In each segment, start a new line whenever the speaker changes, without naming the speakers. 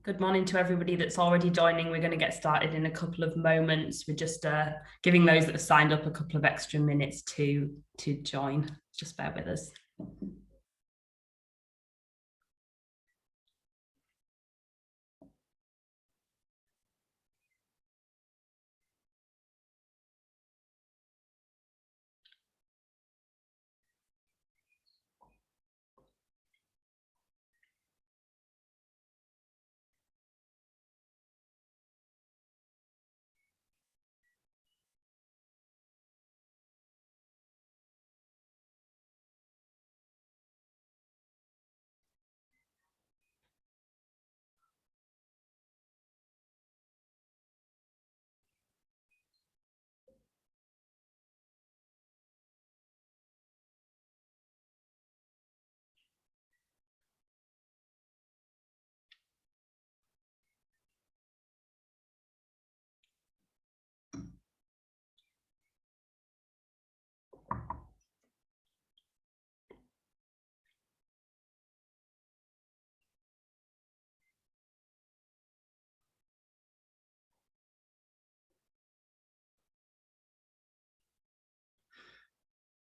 Good morning to everybody that's already joining. We're going to get started in a couple of moments. We're just giving those that have signed up a couple of extra minutes to join. Just bear with us.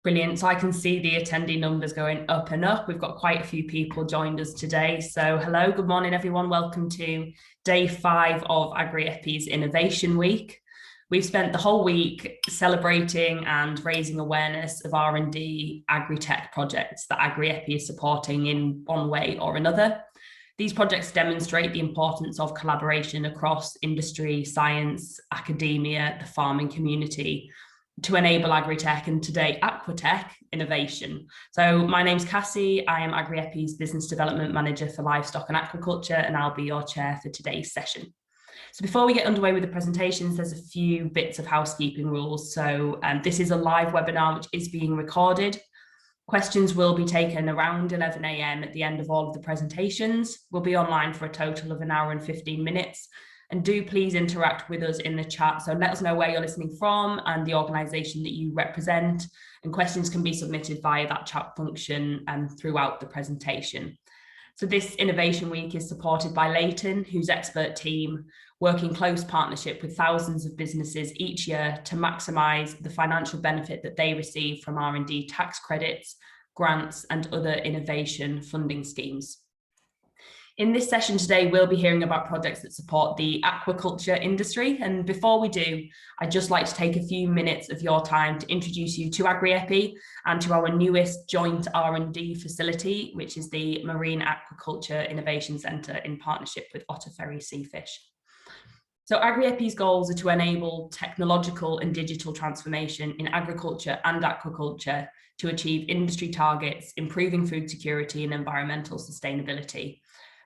Brilliant. So I can see the attendee numbers going up and up. We've got quite a few people joined us today. So hello, good morning, everyone. Welcome to day 5 of Agri-EPI's Innovation Week. We've spent the whole week celebrating and raising awareness of R&D agri-tech projects that Agri-EPI is supporting in one way or another. These projects demonstrate the importance of collaboration across industry, science, academia, the farming community, to enable agri-tech and today aquatech innovation. So my name's Cassie, I am Agri-EPI's Business Development Manager for Livestock and Aquaculture, and I'll be your chair for today's session. So before we get underway with the presentations, there's a few bits of housekeeping rules. So this is a live webinar which is being recorded. Questions will be taken around 11 a.m. at the end of all of the presentations. We'll be online for a total of 1 hour and 15 minutes. And do please interact with us in the chat. So let us know where you're listening from and the organisation that you represent. And questions can be submitted via that chat function throughout the presentation. So this Innovation Week is supported by Leyton, whose expert team work in close partnership with thousands of businesses each year to maximise the financial benefit that they receive from R&D tax credits, grants and other innovation funding schemes. In this session today, we'll be hearing about projects that support the aquaculture industry. And before we do, I'd just like to take a few minutes of your time to introduce you to Agri-EPI and to our newest joint R&D facility, which is the Marine Aquaculture Innovation Centre in partnership with Otter, Ferry, Seafish. So Agri-EPI's goals are to enable technological and digital transformation in agriculture and aquaculture to achieve industry targets, improving food security and environmental sustainability.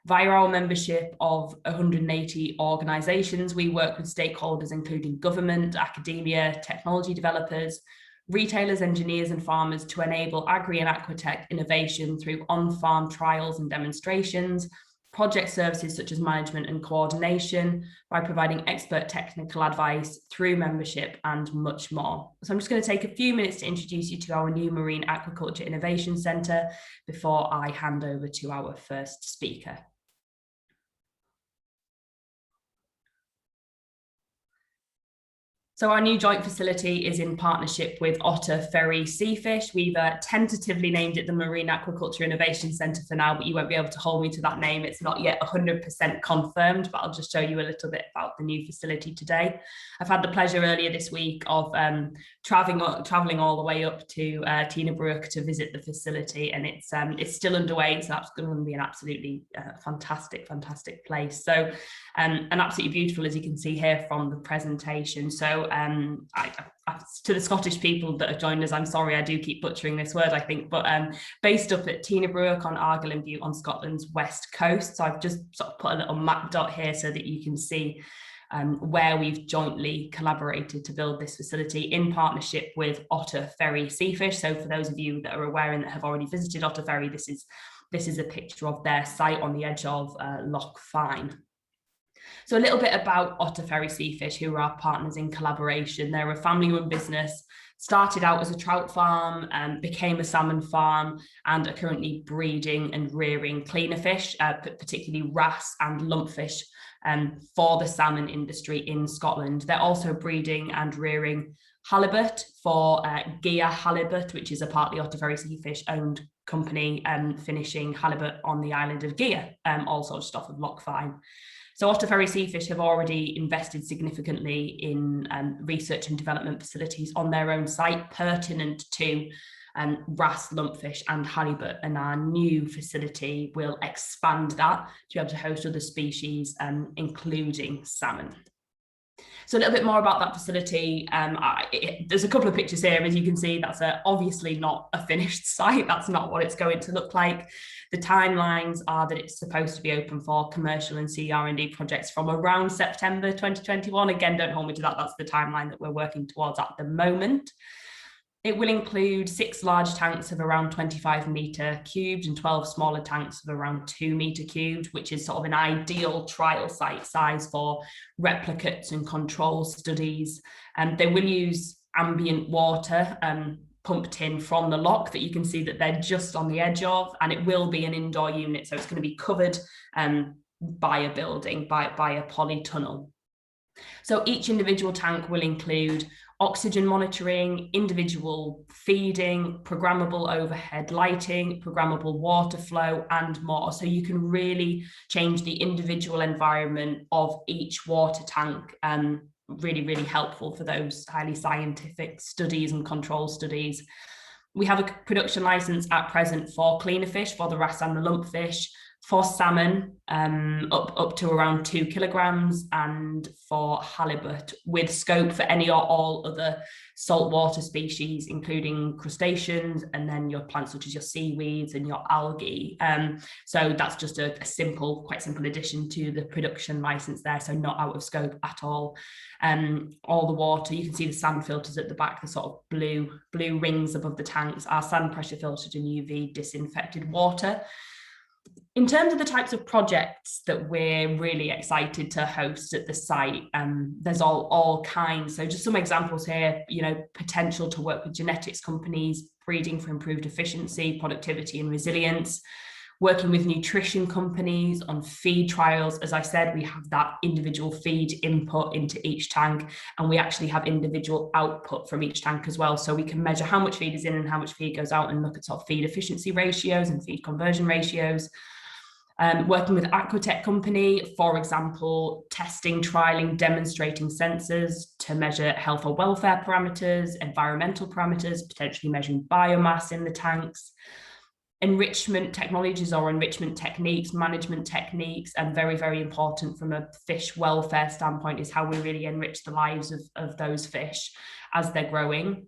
Via our membership of 180 organisations, we work with stakeholders including government, academia, technology developers, retailers, engineers and farmers to enable agri and aquatech innovation through on-farm trials and demonstrations, project services such as management and coordination, by providing expert technical advice through membership and much more. So I'm just going to take a few minutes to introduce you to our new Marine Aquaculture Innovation Centre before I hand over to our first speaker. So our new joint facility is in partnership with Otter, Ferry, Seafish. We've tentatively named it the Marine Aquaculture Innovation Centre for now, but you won't be able to hold me to that name. It's not yet 100% confirmed, but I'll just show you a little bit about the new facility today. I've had the pleasure earlier this week of travelling all the way up to Teenebrook to visit the facility, and it's still underway, so that's going to be an absolutely fantastic place. So and absolutely beautiful, as you can see here from the presentation. So to the Scottish people that have joined us, I'm sorry, I do keep butchering this word, I think, but based up at Teenebrook on Argyll and Bute on Scotland's west coast. So I've just sort of put a little map dot here so that you can see where we've jointly collaborated to build this facility in partnership with Otter, Ferry, Seafish. So for those of you that are aware and that have already visited Otter, Ferry, this is a picture of their site on the edge of Loch Fyne. So a little bit about Otter, Ferry, Seafish, who are our partners in collaboration. They're a family-run business, started out as a trout farm, became a salmon farm, and are currently breeding and rearing cleaner fish, particularly wrasse and lumpfish, for the salmon industry in Scotland. They're also breeding and rearing halibut for Gia Halibut, which is a partly Otter, Ferry, Seafish owned company, finishing halibut on the island of Gia, also just off of Loch Fyne. So Otter, Ferry, Seafish have already invested significantly in research and development facilities on their own site pertinent to wrasse, lumpfish and halibut, and our new facility will expand that to be able to host other species, including salmon. So a little bit more about that facility. There's a couple of pictures here. As you can see, that's obviously not a finished site. That's not what it's going to look like. The timelines are that it's supposed to be open for commercial and CR&D projects from around September 2021. Again, don't hold me to that. That's the timeline that we're working towards at the moment. It will include 6 large tanks of around 25 metre cubed and 12 smaller tanks of around 2 metre cubed, which is sort of an ideal trial site size for replicates and control studies. And they will use ambient water pumped in from the loch that you can see that they're just on the edge of, and it will be an indoor unit. So it's going to be covered by a building, by a polytunnel. So each individual tank will include oxygen monitoring, individual feeding, programmable overhead lighting, programmable water flow, and more. So you can really change the individual environment of each water tank. Really, really helpful for those highly scientific studies and control studies. We have a production license at present for cleaner fish, for the wrasse and the lumpfish, for salmon up to around 2 kilograms, and for halibut, with scope for any or all other saltwater species, including crustaceans, and then your plants such as your seaweeds and your algae. So that's just a quite simple addition to the production license there, so not out of scope at all. All the water, you can see the sand filters at the back, the sort of blue rings above the tanks, are sand pressure filtered and UV disinfected water. In terms of the types of projects that we're really excited to host at the site, there's all kinds. So just some examples here, potential to work with genetics companies, breeding for improved efficiency, productivity and resilience, working with nutrition companies on feed trials. As I said, we have that individual feed input into each tank, and we actually have individual output from each tank as well. So we can measure how much feed is in and how much feed goes out, and look at sort of feed efficiency ratios and feed conversion ratios. Working with Aquatec company, for example, testing, trialing, demonstrating sensors to measure health or welfare parameters, environmental parameters, potentially measuring biomass in the tanks. Enrichment technologies or enrichment techniques, management techniques, and very, very important from a fish welfare standpoint is how we really enrich the lives of those fish as they're growing.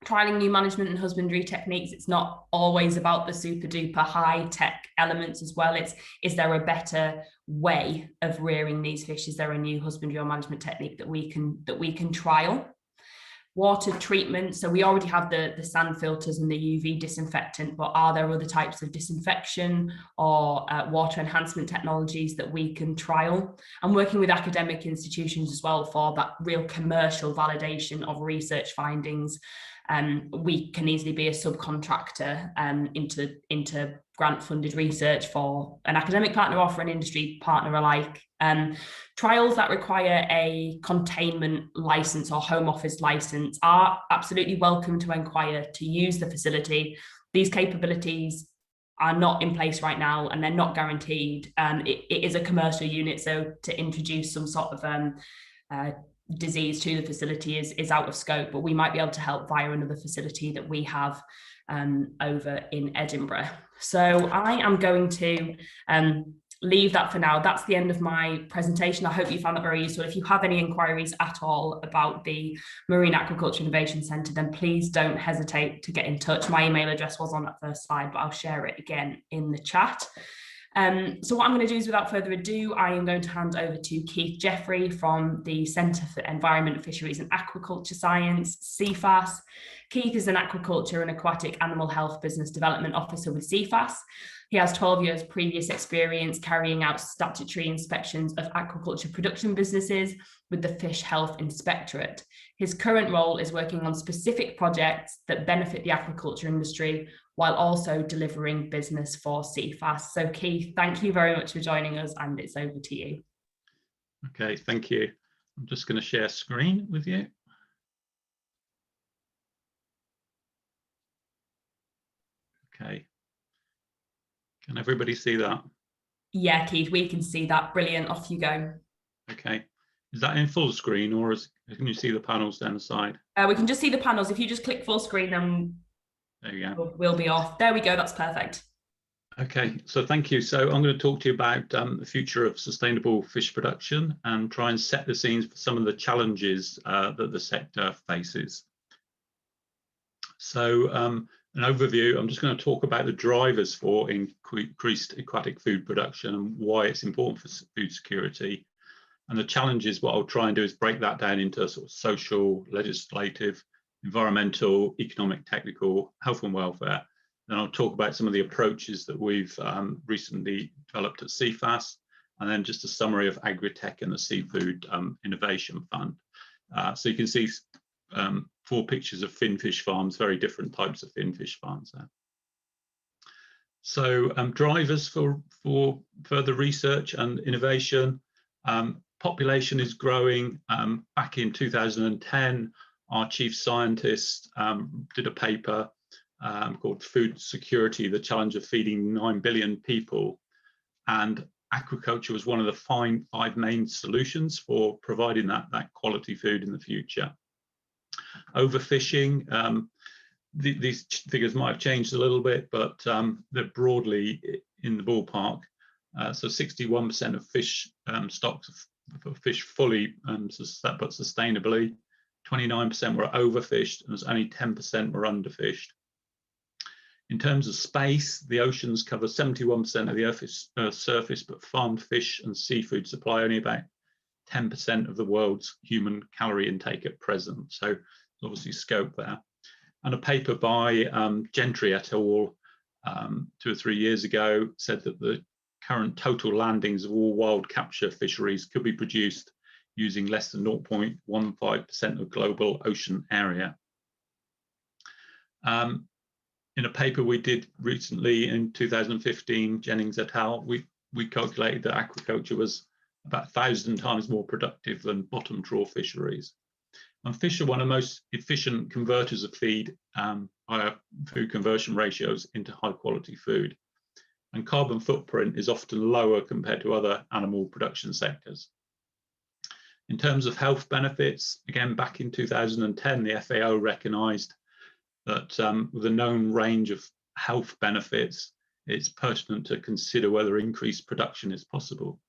Trialing new management and husbandry techniques. It's not always about the super duper high tech elements as well. Is there a better way of rearing these fish? Is there a new husbandry or management technique that we can trial? Water treatment. So we already have the sand filters and the UV disinfectant, but are there other types of disinfection or water enhancement technologies that we can trial? And working with academic institutions as well for that real commercial validation of research findings. We can easily be a subcontractor into grant-funded research for an academic partner or for an industry partner alike. Trials that require a containment license or home office license are absolutely welcome to inquire to use the facility. These capabilities are not in place right now, and they're not guaranteed. It is a commercial unit, so to introduce some sort of disease to the facility is out of scope, but we might be able to help via another facility that we have over in Edinburgh. So I am going to leave that for now. That's the end of my presentation. I hope you found that very useful. If you have any inquiries at all about the Marine Aquaculture Innovation Centre, then please don't hesitate to get in touch. My email address was on that first slide, but I'll share it again in the chat. So what I'm going to do is, without further ado, I am going to hand over to Keith Jeffrey from the Centre for Environment, Fisheries and Aquaculture Science, CFAS. Keith is an aquaculture and aquatic animal health business development officer with CFAS. He has 12 years previous experience carrying out statutory inspections of aquaculture production businesses with the Fish Health Inspectorate. His current role is working on specific projects that benefit the aquaculture industry while also delivering business for CFAS. So Keith, thank you very much for joining us, and it's over to you.
Okay, thank you. I'm just going to share screen with you. Okay. Can everybody see that?
Yeah, Keith, we can see that. Brilliant. Off you go.
Okay. Is that in full screen, or can you see the panels down the side?
We can just see the panels. If you just click full screen, then
there you go.
We'll be off. There we go. That's perfect.
Okay, so thank you. So I'm going to talk to you about the future of sustainable fish production and try and set the scenes for some of the challenges that the sector faces. So an overview, I'm just going to talk about the drivers for increased aquatic food production and why it's important for food security. And the challenges, what I'll try and do is break that down into sort of social, legislative, environmental, economic, technical, health and welfare. Then I'll talk about some of the approaches that we've recently developed at CFAS, and then just a summary of Agri-Tech and the Seafood Innovation Fund. So you can see 4 pictures of finfish farms, very different types of finfish farms there. So drivers for further research and innovation. Population is growing. Back in 2010, our chief scientist did a paper called Food Security, the Challenge of Feeding 9 Billion People. And aquaculture was one of the 5 main solutions for providing that quality food in the future. Overfishing, these figures might have changed a little bit, but they're broadly in the ballpark. So 61% of fish stocks of fish fully but sustainably, 29% were overfished, and only 10% were underfished. In terms of space, the oceans cover 71% of the Earth's surface, but farmed fish and seafood supply only about 10% of the world's human calorie intake at present. So there's obviously scope there. And a paper by Gentry et al. 2 or 3 years ago said that the current total landings of all wild capture fisheries could be produced using less than 0.15% of global ocean area. In a paper we did recently in 2015, Jennings et al., we calculated that aquaculture was about 1,000 times more productive than bottom trawl fisheries. And fish are one of the most efficient converters of feed via food conversion ratios into high quality food. And carbon footprint is often lower compared to other animal production sectors. In terms of health benefits, again, back in 2010, the FAO recognized that with a known range of health benefits, it's pertinent to consider whether increased production is possible.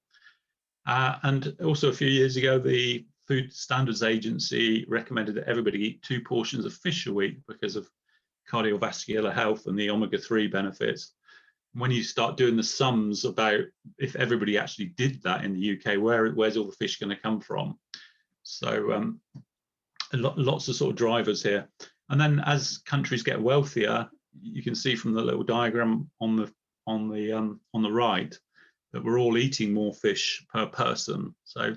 And also a few years ago, the Food Standards Agency recommended that everybody eat 2 portions of fish a week because of cardiovascular health and the omega-3 benefits. When you start doing the sums about if everybody actually did that in the UK, where's all the fish going to come from? So lots of sort of drivers here. And then as countries get wealthier, you can see from the little diagram on the right that we're all eating more fish per person. So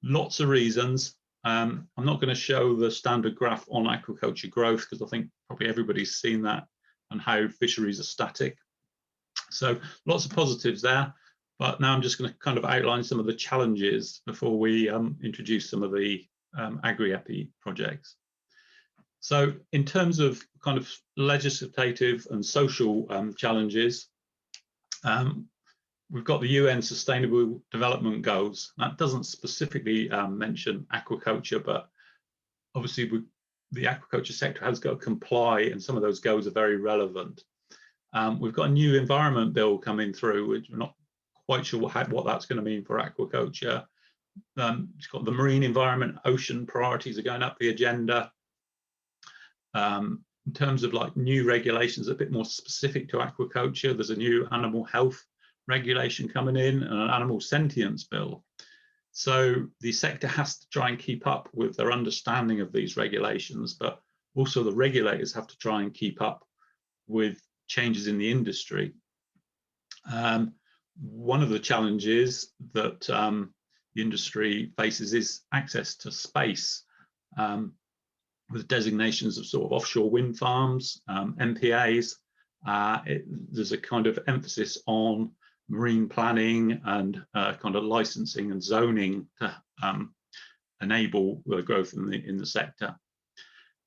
lots of reasons. I'm not going to show the standard graph on aquaculture growth because I think probably everybody's seen that and how fisheries are static. So lots of positives there, but now I'm just going to kind of outline some of the challenges before we introduce some of the Agri-EPI projects. So in terms of kind of legislative and social challenges, we've got the UN Sustainable Development Goals. That doesn't specifically mention aquaculture, but obviously the aquaculture sector has got to comply, and some of those goals are very relevant. We've got a new environment bill coming through, which we're not quite sure what that's going to mean for aquaculture. It's got the marine environment, ocean priorities are going up the agenda. In terms of like new regulations, a bit more specific to aquaculture, there's a new animal health regulation coming in and an animal sentience bill. So the sector has to try and keep up with their understanding of these regulations, but Also, the regulators have to try and keep up with changes in the industry. One of the challenges that the industry faces is access to space, with designations of sort of offshore wind farms, MPAs. There's a kind of emphasis on marine planning and kind of licensing and zoning to enable the growth in the sector.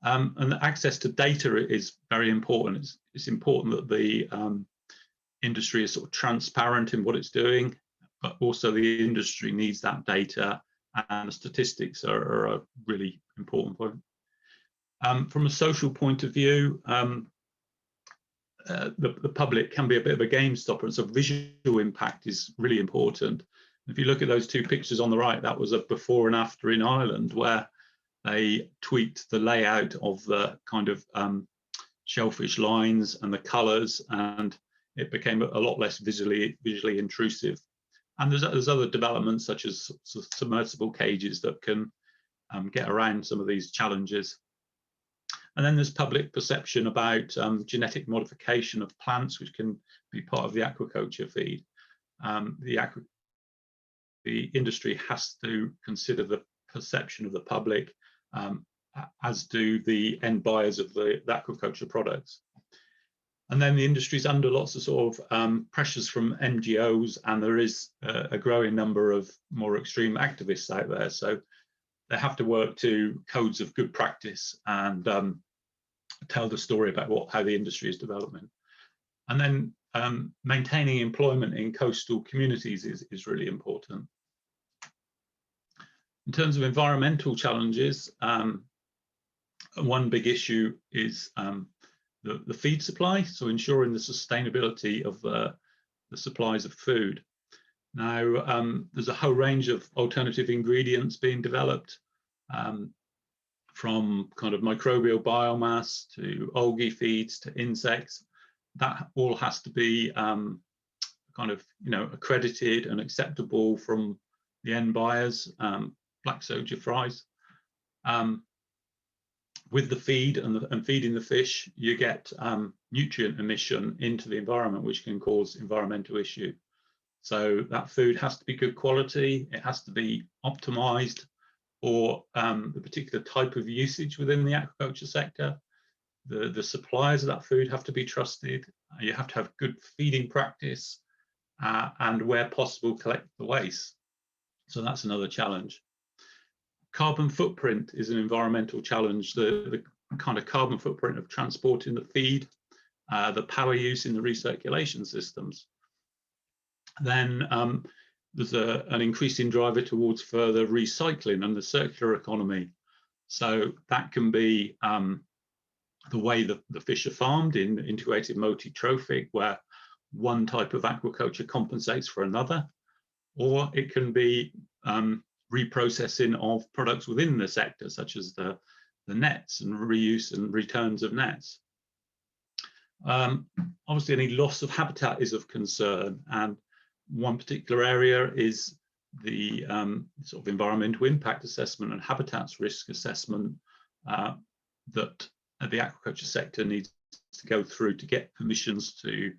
And the access to data is very important. It's important that the industry is sort of transparent in what it's doing, but also the industry needs that data, and the statistics are a really important point. From a social point of view, the public can be a bit of a game stopper, and so visual impact is really important. If you look at those two pictures on the right, that was a before and after in Ireland, where they tweaked the layout of the kind of shellfish lines and the colours, and it became a lot less visually intrusive. And there's other developments such as submersible cages that can get around some of these challenges. And then there's public perception about genetic modification of plants, which can be part of the aquaculture feed. The industry has to consider the perception of the public, as do the end buyers of the aquaculture products. And then the industry's under lots of sort of pressures from NGOs, and there is a growing number of more extreme activists out there. So they have to work to codes of good practice and tell the story about how the industry is developing. And then maintaining employment in coastal communities is really important. In terms of environmental challenges, one big issue is the feed supply, so ensuring the sustainability of the supplies of food. Now, there's a whole range of alternative ingredients being developed, from kind of microbial biomass to algae feeds to insects. That all has to be kind of, accredited and acceptable from the end buyers. Black soja fries. With the feed and feeding the fish, you get nutrient emission into the environment, which can cause environmental issue. So that food has to be good quality. It has to be optimized for the particular type of usage within the aquaculture sector. The suppliers of that food have to be trusted. You have to have good feeding practice, and where possible, collect the waste. So that's another challenge. Carbon footprint is an environmental challenge. The kind of carbon footprint of transporting the feed, the power use in the recirculation systems. Then there's an increasing driver towards further recycling and the circular economy. So that can be the way the fish are farmed in integrated multi-trophic, where one type of aquaculture compensates for another, or it can be reprocessing of products within the sector, such as the nets and reuse and returns of nets. Obviously, any loss of habitat is of concern, and one particular area is the sort of environmental impact assessment and habitats risk assessment that the aquaculture sector needs to go through to get permissions to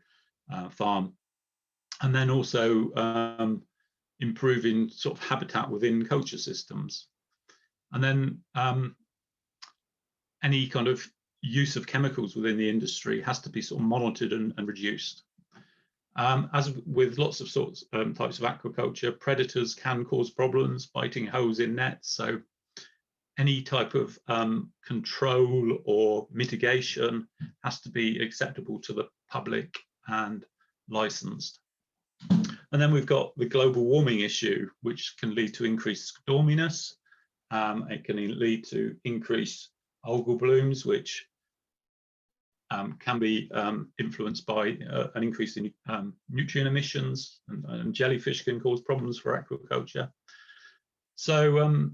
farm, and then also improving sort of habitat within culture systems. And then any kind of use of chemicals within the industry has to be sort of monitored and reduced. As with lots of types of aquaculture, predators can cause problems, biting holes in nets. So any type of control or mitigation has to be acceptable to the public and licensed. And then we've got the global warming issue, which can lead to increased storminess. It can lead to increased algal blooms, which can be influenced by an increase in nutrient emissions, and jellyfish can cause problems for aquaculture. So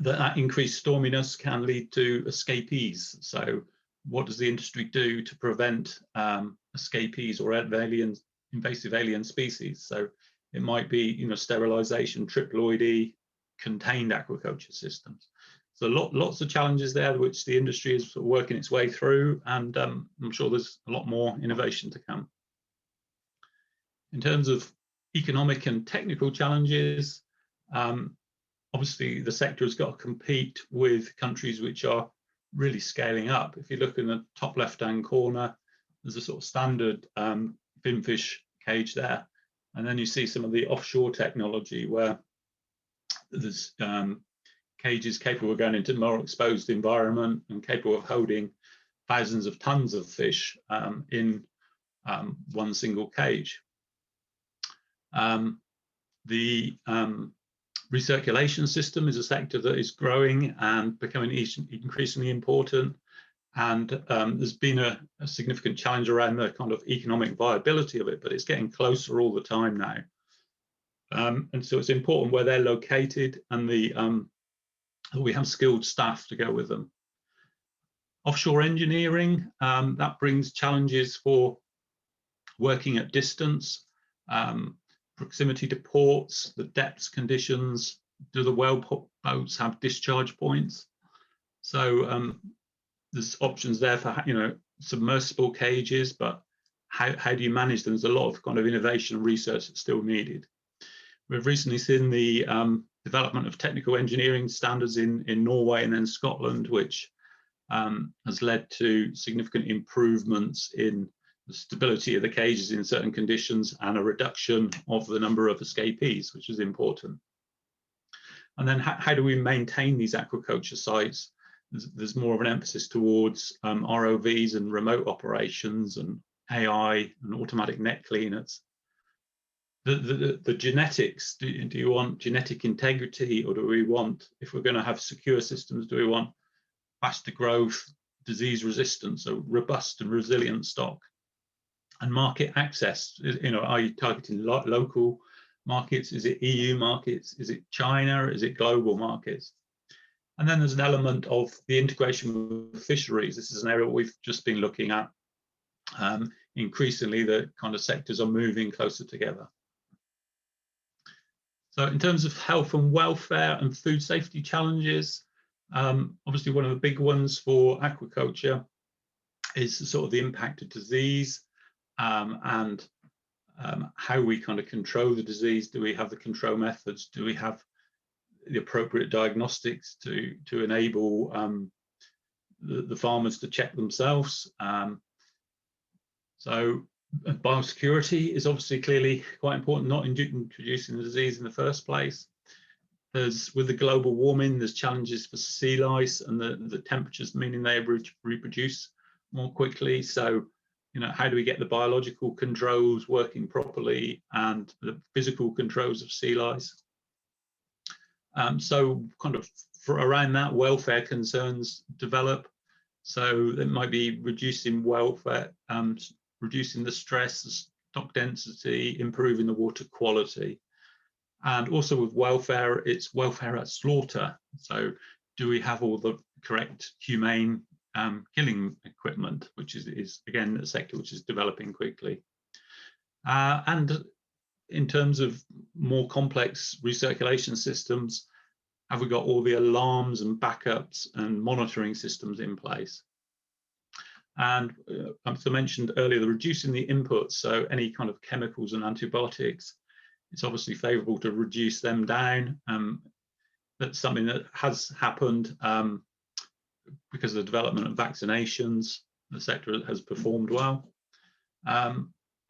that increased storminess can lead to escapees. So what does the industry do to prevent escapees or invasive alien species? So it might be, sterilization, triploidy, contained aquaculture systems. So lots of challenges there, which the industry is sort of working its way through, and I'm sure there's a lot more innovation to come. In terms of economic and technical challenges, obviously the sector has got to compete with countries which are really scaling up. If you look in the top left-hand corner, there's a sort of standard finfish cage there, and then you see some of the offshore technology where there's cages capable of going into more exposed environment and capable of holding thousands of tons of fish in one single cage. The recirculation system is a sector that is growing and becoming increasingly important, and there's been a significant challenge around the kind of economic viability of it, but it's getting closer all the time now. And so it's important where they're located and we have skilled staff to go with them. Offshore engineering, that brings challenges for working at distance, proximity to ports, the depths conditions. Do the well boats have discharge points? So there's options there for, you know, submersible cages, but how do you manage them? There's a lot of kind of innovation and research that's still needed. We've recently seen the development of technical engineering standards in Norway and then Scotland, which has led to significant improvements in the stability of the cages in certain conditions and a reduction of the number of escapees, which is important. And then how do we maintain these aquaculture sites? There's more of an emphasis towards ROVs and remote operations and AI and automatic net cleaners. The genetics, do you want genetic integrity, or do we want, if we're going to have secure systems, do we want faster growth, disease resistance, so robust and resilient stock? And market access, you know, are you targeting local markets? Is it EU markets? Is it China? Is it global markets? And then there's an element of the integration with fisheries. This is an area we've just been looking at. Increasingly, the kind of sectors are moving closer together. So in terms of health and welfare and food safety challenges, obviously one of the big ones for aquaculture is sort of the impact of disease and how we kind of control the disease. Do we have the control methods? Do we have the appropriate diagnostics to enable the farmers to check themselves? So biosecurity is obviously clearly quite important, not introducing the disease in the first place. There's, with the global warming, there's challenges for sea lice and the temperatures, meaning they reproduce more quickly. So, you know, how do we get the biological controls working properly and the physical controls of sea lice? So kind of around that, welfare concerns develop. So it might be reducing welfare, reducing the stress, the stock density, improving the water quality. And also with welfare, it's welfare at slaughter. So do we have all the correct humane killing equipment, which is again a sector which is developing quickly. And in terms of more complex recirculation systems, have we got all the alarms and backups and monitoring systems in place? And as I mentioned earlier, reducing the inputs, so any kind of chemicals and antibiotics, it's obviously favourable to reduce them down. That's something that has happened because of the development of vaccinations. The sector has performed well.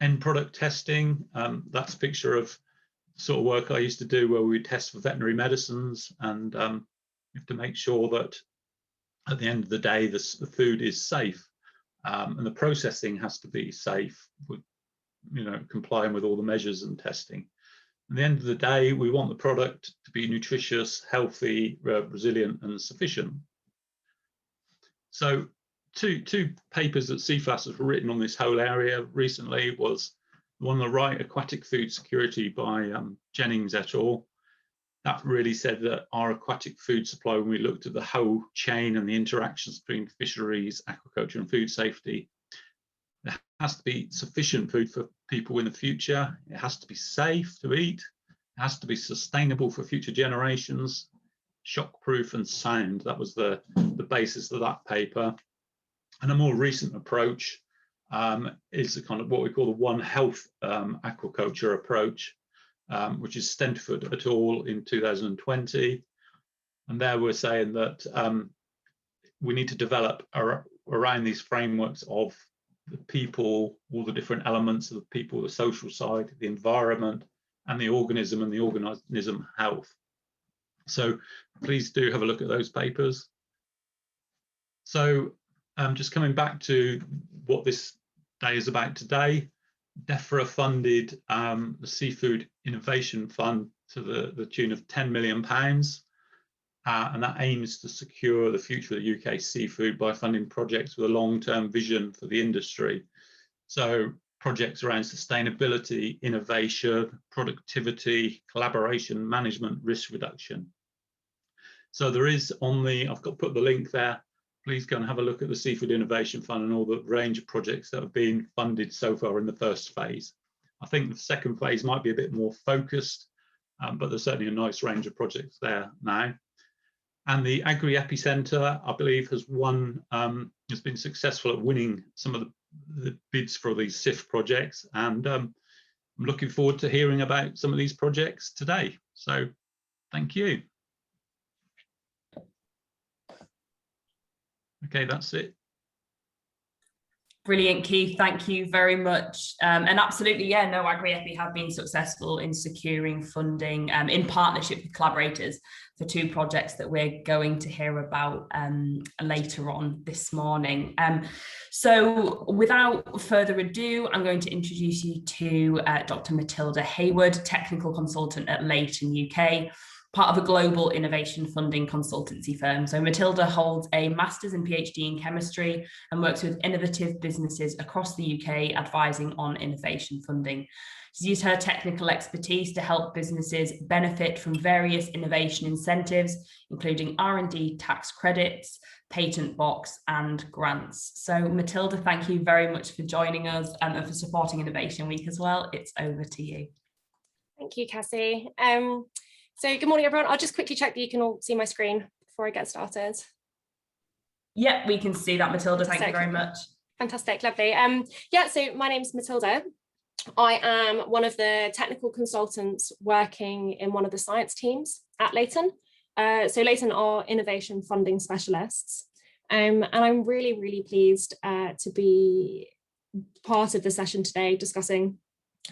End product testing, that's a picture of the sort of work I used to do where we test for veterinary medicines, and you have to make sure that at the end of the day the food is safe. And the processing has to be safe, with, you know, complying with all the measures and testing. At the end of the day, we want the product to be nutritious, healthy, resilient, and sufficient. So, two papers that CFAS has written on this whole area recently was the one on the right, Aquatic Food Security by Jennings et al. That really said that our aquatic food supply, when we looked at the whole chain and the interactions between fisheries, aquaculture, and food safety, there has to be sufficient food for people in the future. It has to be safe to eat. It has to be sustainable for future generations. shockproof and sound. That was the basis of that paper. And a more recent approach is a kind of what we call the One Health aquaculture approach, which is Stenford et al. In 2020. And there we're saying that we need to develop around these frameworks of the people, all the different elements of the people, the social side, the environment, and the organism and the organism health. So please do have a look at those papers. So just coming back to what this day is about today, DEFRA funded the Seafood Innovation Fund to the tune of £10 million. And that aims to secure the future of the UK seafood by funding projects with a long-term vision for the industry. So projects around sustainability, innovation, productivity, collaboration, management, risk reduction. So there is I've got put the link there. Please go and have a look at the Seafood Innovation Fund and all the range of projects that have been funded so far in the first phase. I think the second phase might be a bit more focused, but there's certainly a nice range of projects there now. And the Agri-EPI Centre, I believe, has been successful at winning some of the bids for these SIF projects. And I'm looking forward to hearing about some of these projects today. So thank you. Okay, that's it.
Brilliant, Keith. Thank you very much. And absolutely, yeah, no, Agri-EPI have been successful in securing funding in partnership with collaborators for 2 projects that we're going to hear about later on this morning. So without further ado, I'm going to introduce you to Dr. Matilda Hayward, technical consultant at Leyton, UK, part of a global innovation funding consultancy firm. So Matilda holds a master's and PhD in chemistry and works with innovative businesses across the UK, advising on innovation funding. She's used her technical expertise to help businesses benefit from various innovation incentives, including R&D tax credits, patent box, and grants. So Matilda, thank you very much for joining us and for supporting Innovation Week as well. It's over to you.
Thank you, Cassie. So good morning, everyone. I'll just quickly check that you can all see my screen before I get started.
Yeah, we can see that, Matilda. Thank you very much.
Fantastic, lovely. Yeah, so my name's Matilda. I am one of the technical consultants working in one of the science teams at Leyton. So Leyton are innovation funding specialists. And I'm really, really pleased to be part of the session today discussing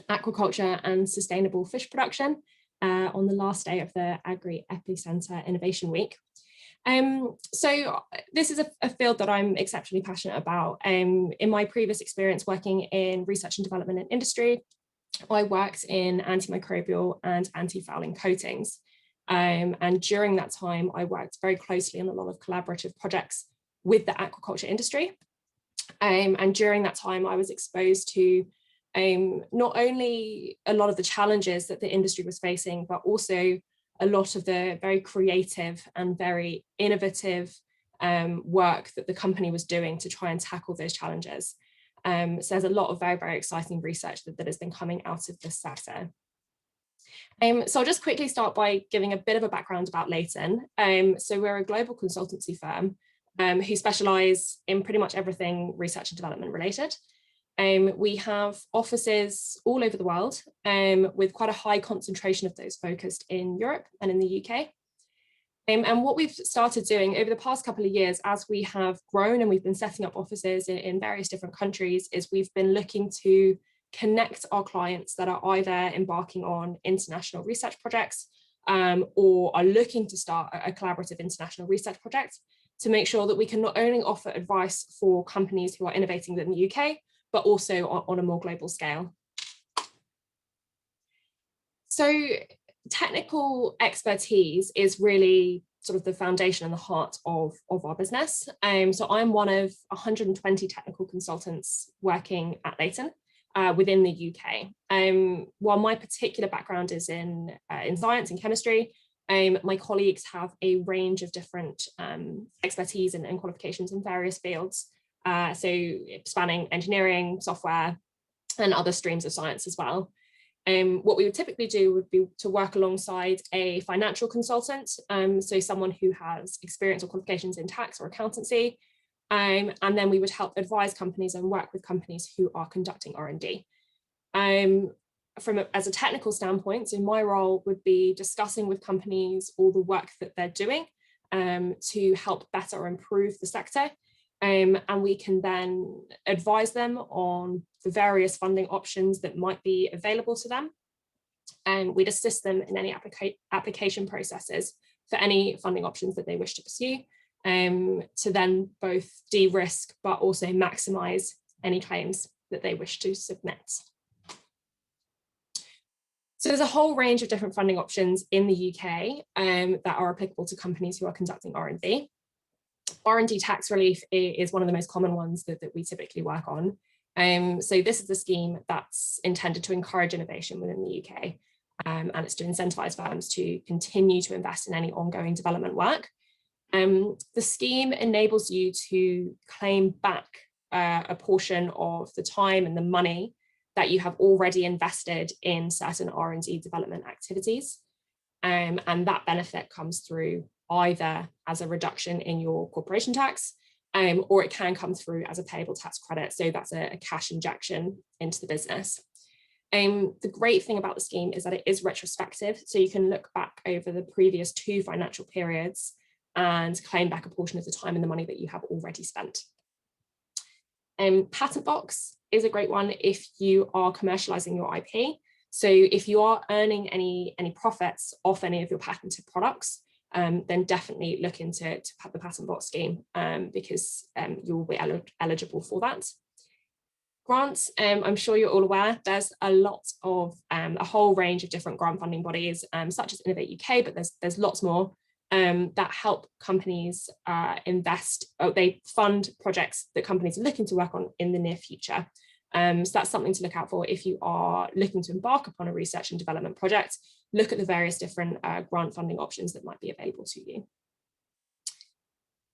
aquaculture and sustainable fish production on the last day of the Agri-EPI Centre Innovation Week. So this is a field that I'm exceptionally passionate about. In my previous experience working in research and development in industry, I worked in antimicrobial and anti-fouling coatings. And during that time, I worked very closely on a lot of collaborative projects with the aquaculture industry. And during that time, I was exposed to not only a lot of the challenges that the industry was facing, but also a lot of the very creative and very innovative work that the company was doing to try and tackle those challenges. So there's a lot of very, very exciting research that has been coming out of this sector. So I'll just quickly start by giving a bit of a background about Leyton. So we're a global consultancy firm who specialise in pretty much everything research and development related. We have offices all over the world with quite a high concentration of those focused in Europe and in the UK. And what we've started doing over the past couple of years as we have grown and we've been setting up offices in various different countries is we've been looking to connect our clients that are either embarking on international research projects or are looking to start a collaborative international research project to make sure that we can not only offer advice for companies who are innovating within the UK, but also on a more global scale. So technical expertise is really sort of the foundation and the heart of our business. So I'm one of 120 technical consultants working at Leyton within the UK. While my particular background is in science and chemistry, my colleagues have a range of different expertise and qualifications in various fields. So spanning engineering, software, and other streams of science as well. What we would typically do would be to work alongside a financial consultant, so someone who has experience or qualifications in tax or accountancy, and then we would help advise companies and work with companies who are conducting R&D. As a technical standpoint, so my role would be discussing with companies all the work that they're doing to help better or improve the sector. And we can then advise them on the various funding options that might be available to them. And we'd assist them in any application processes for any funding options that they wish to pursue, to then both de-risk but also maximise any claims that they wish to submit. So there's a whole range of different funding options in the UK that are applicable to companies who are conducting R&D. R&D tax relief is one of the most common ones that we typically work on. So this is a scheme that's intended to encourage innovation within the UK, and it's to incentivise firms to continue to invest in any ongoing development work. The scheme enables you to claim back a portion of the time and the money that you have already invested in certain R&D development activities. And that benefit comes through either as a reduction in your corporation tax, or it can come through as a payable tax credit. So that's a cash injection into the business. The great thing about the scheme is that it is retrospective. So you can look back over the previous 2 financial periods and claim back a portion of the time and the money that you have already spent. Patent box is a great one if you are commercializing your IP. So if you are earning any profits off any of your patented products, then definitely look into the patent box scheme, because you will be eligible for that. Grants, I'm sure you're all aware, there's a lot of a whole range of different grant funding bodies, such as Innovate UK, but there's lots more that help companies invest. They fund projects that companies are looking to work on in the near future. So that's something to look out for if you are looking to embark upon a research and development project. Look at the various different grant funding options that might be available to you.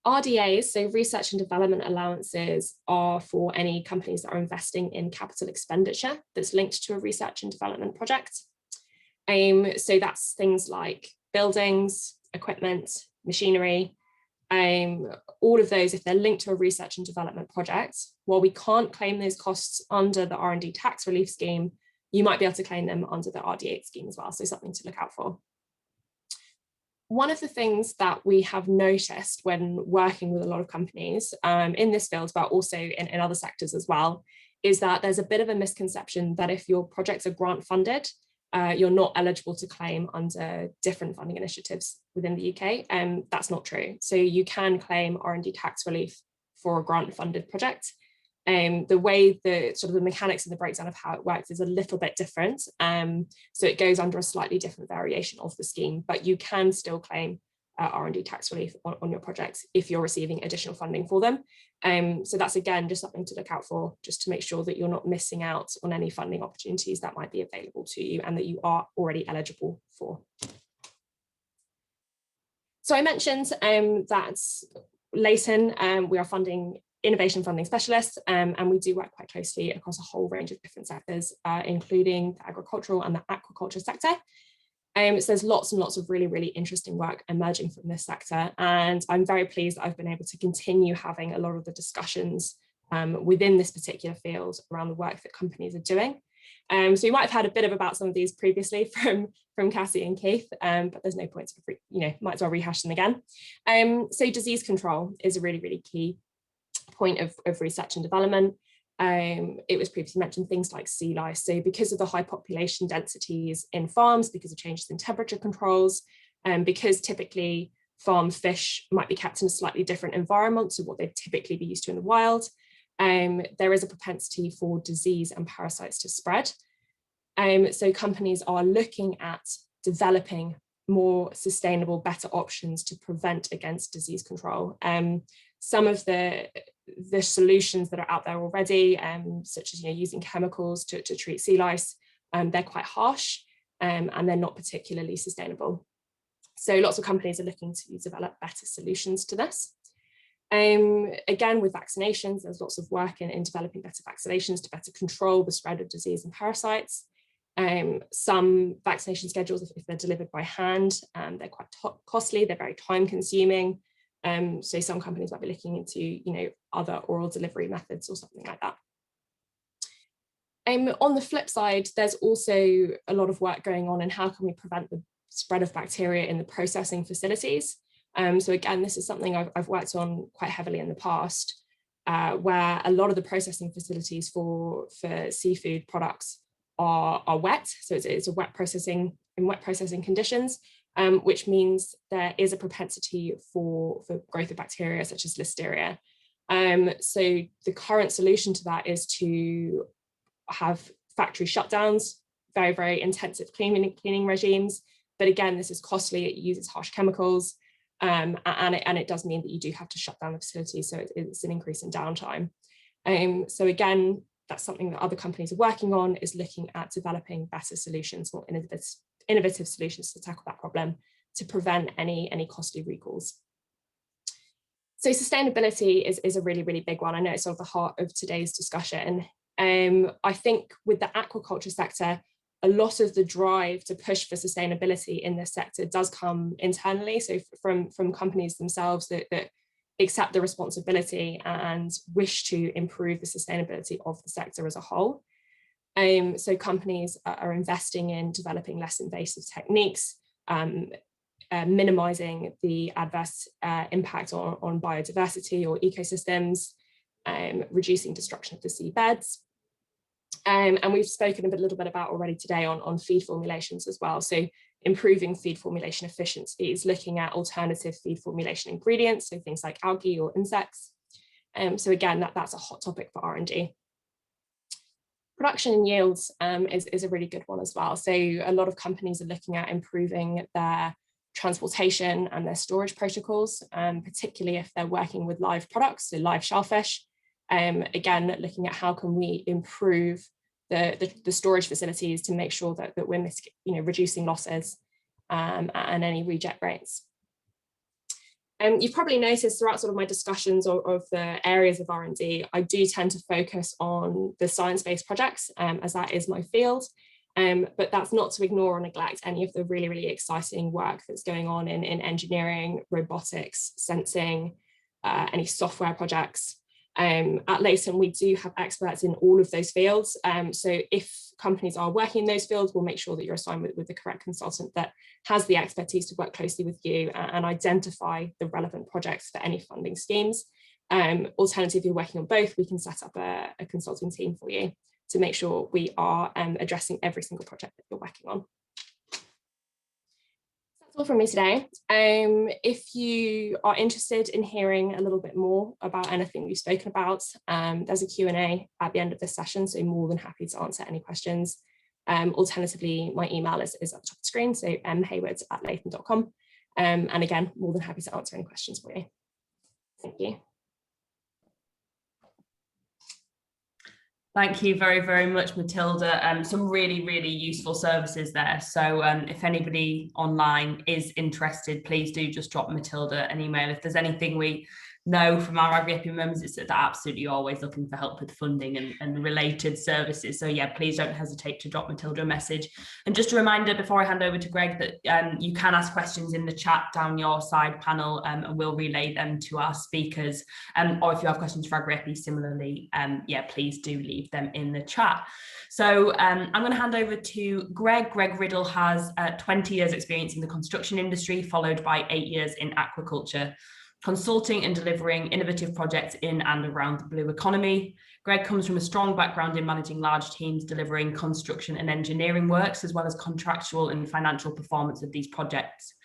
RDAs, so research and development allowances, are for any companies that are investing in capital expenditure that's linked to a research and development project. So that's things like buildings, equipment, machinery, all of those, if they're linked to a research and development project, while we can't claim those costs under the R&D tax relief scheme, you might be able to claim them under the RDA scheme as well, so something to look out for. One of the things that we have noticed when working with a lot of companies in this field, but also in other sectors as well, is that there's a bit of a misconception that if your projects are grant funded, you're not eligible to claim under different funding initiatives within the UK, and that's not true. So you can claim R&D tax relief for a grant funded project. The way the sort of the mechanics and the breakdown of how it works is a little bit different. So it goes under a slightly different variation of the scheme, but you can still claim R&D tax relief on your projects if you're receiving additional funding for them. So that's, again, just something to look out for, just to make sure that you're not missing out on any funding opportunities that might be available to you and that you are already eligible for. So I mentioned that Leyton, we are innovation funding specialists, and we do work quite closely across a whole range of different sectors, including the agricultural and the aquaculture sector. So there's lots and lots of really, really interesting work emerging from this sector. And I'm very pleased that I've been able to continue having a lot of the discussions within this particular field around the work that companies are doing. So you might have heard a bit about some of these previously from Cassie and Keith, but there's no point to, might as well rehash them again. So disease control is a really, really key point of research and development. It was previously mentioned things like sea lice. So because of the high population densities in farms, because of changes in temperature controls, because typically farm fish might be kept in a slightly different environment to what they'd typically be used to in the wild, there is a propensity for disease and parasites to spread. So companies are looking at developing more sustainable, better options to prevent against disease control. Some of the solutions that are out there already, such as using chemicals to treat sea lice, they're quite harsh and they're not particularly sustainable. So lots of companies are looking to develop better solutions to this. Again, with vaccinations, there's lots of work in developing better vaccinations to better control the spread of disease and parasites. Some vaccination schedules, if they're delivered by hand, they're quite costly, they're very time consuming. So some companies might be looking into, other oral delivery methods or something like that. On the flip side, there's also a lot of work going on in how can we prevent the spread of bacteria in the processing facilities. So again, this is something I've worked on quite heavily in the past, where a lot of the processing facilities for seafood products are wet. So it's a wet processing conditions, which means there is a propensity for growth of bacteria such as Listeria. So the current solution to that is to have factory shutdowns, very, very intensive cleaning regimes. But again, this is costly, it uses harsh chemicals, and it does mean that you do have to shut down the facility. So it's an increase in downtime. So again, that's something that other companies are working on, is looking at developing better solutions, more innovative solutions to tackle that problem, to prevent any costly recalls. So sustainability is a really, really big one. I know it's sort of the heart of today's discussion. I think with the aquaculture sector, a lot of the drive to push for sustainability in this sector does come internally, so from companies themselves that accept the responsibility and wish to improve the sustainability of the sector as a whole. So companies are investing in developing less invasive techniques, minimizing the adverse impact on biodiversity or ecosystems, reducing destruction of the seabeds. And we've spoken a little bit about already today on feed formulations as well. So improving feed formulation efficiencies, looking at alternative feed formulation ingredients, so things like algae or insects. So again, that's a hot topic for R&D. Production and yields is a really good one as well. So a lot of companies are looking at improving their transportation and their storage protocols, particularly if they're working with live products, so live shellfish. Again, looking at how can we improve the storage facilities to make sure that we're reducing losses and any reject rates. You've probably noticed throughout sort of my discussions of the areas of R&D, I do tend to focus on the science-based projects, as that is my field. But that's not to ignore or neglect any of the really, really exciting work that's going on in engineering, robotics, sensing, any software projects. At Leyton, we do have experts in all of those fields. So if companies are working in those fields, we'll make sure that you're assigned with the correct consultant that has the expertise to work closely with you and identify the relevant projects for any funding schemes. Alternatively, if you're working on both, we can set up a consulting team for you to make sure we are addressing every single project that you're working on. That's all from me today. If you are interested in hearing a little bit more about anything we've spoken about, there's a Q&A at the end of this session, so more than happy to answer any questions. Alternatively, my email is at the top of the screen, so mhayward@leyton.com. And again, more than happy to answer any questions for you. Thank you.
Thank you very, very much, Matilda. Some really, really useful services there. So if anybody online is interested, please do just drop Matilda an email. If there's anything we know from our Agri-EPI members, it's that they're absolutely always looking for help with funding and related services. So yeah, please don't hesitate to drop Matilda a message. And just a reminder before I hand over to Greg that you can ask questions in the chat down your side panel, and we'll relay them to our speakers. Or if you have questions for Agri-EPI similarly, yeah, please do leave them in the chat. So I'm going to hand over to Greg. Greg Riddle has 20 years experience in the construction industry, followed by 8 years in aquaculture, consulting and delivering innovative projects in and around the blue economy. Greg comes from a strong background in managing large teams, delivering construction and engineering works, as well as contractual and financial performance of these projects.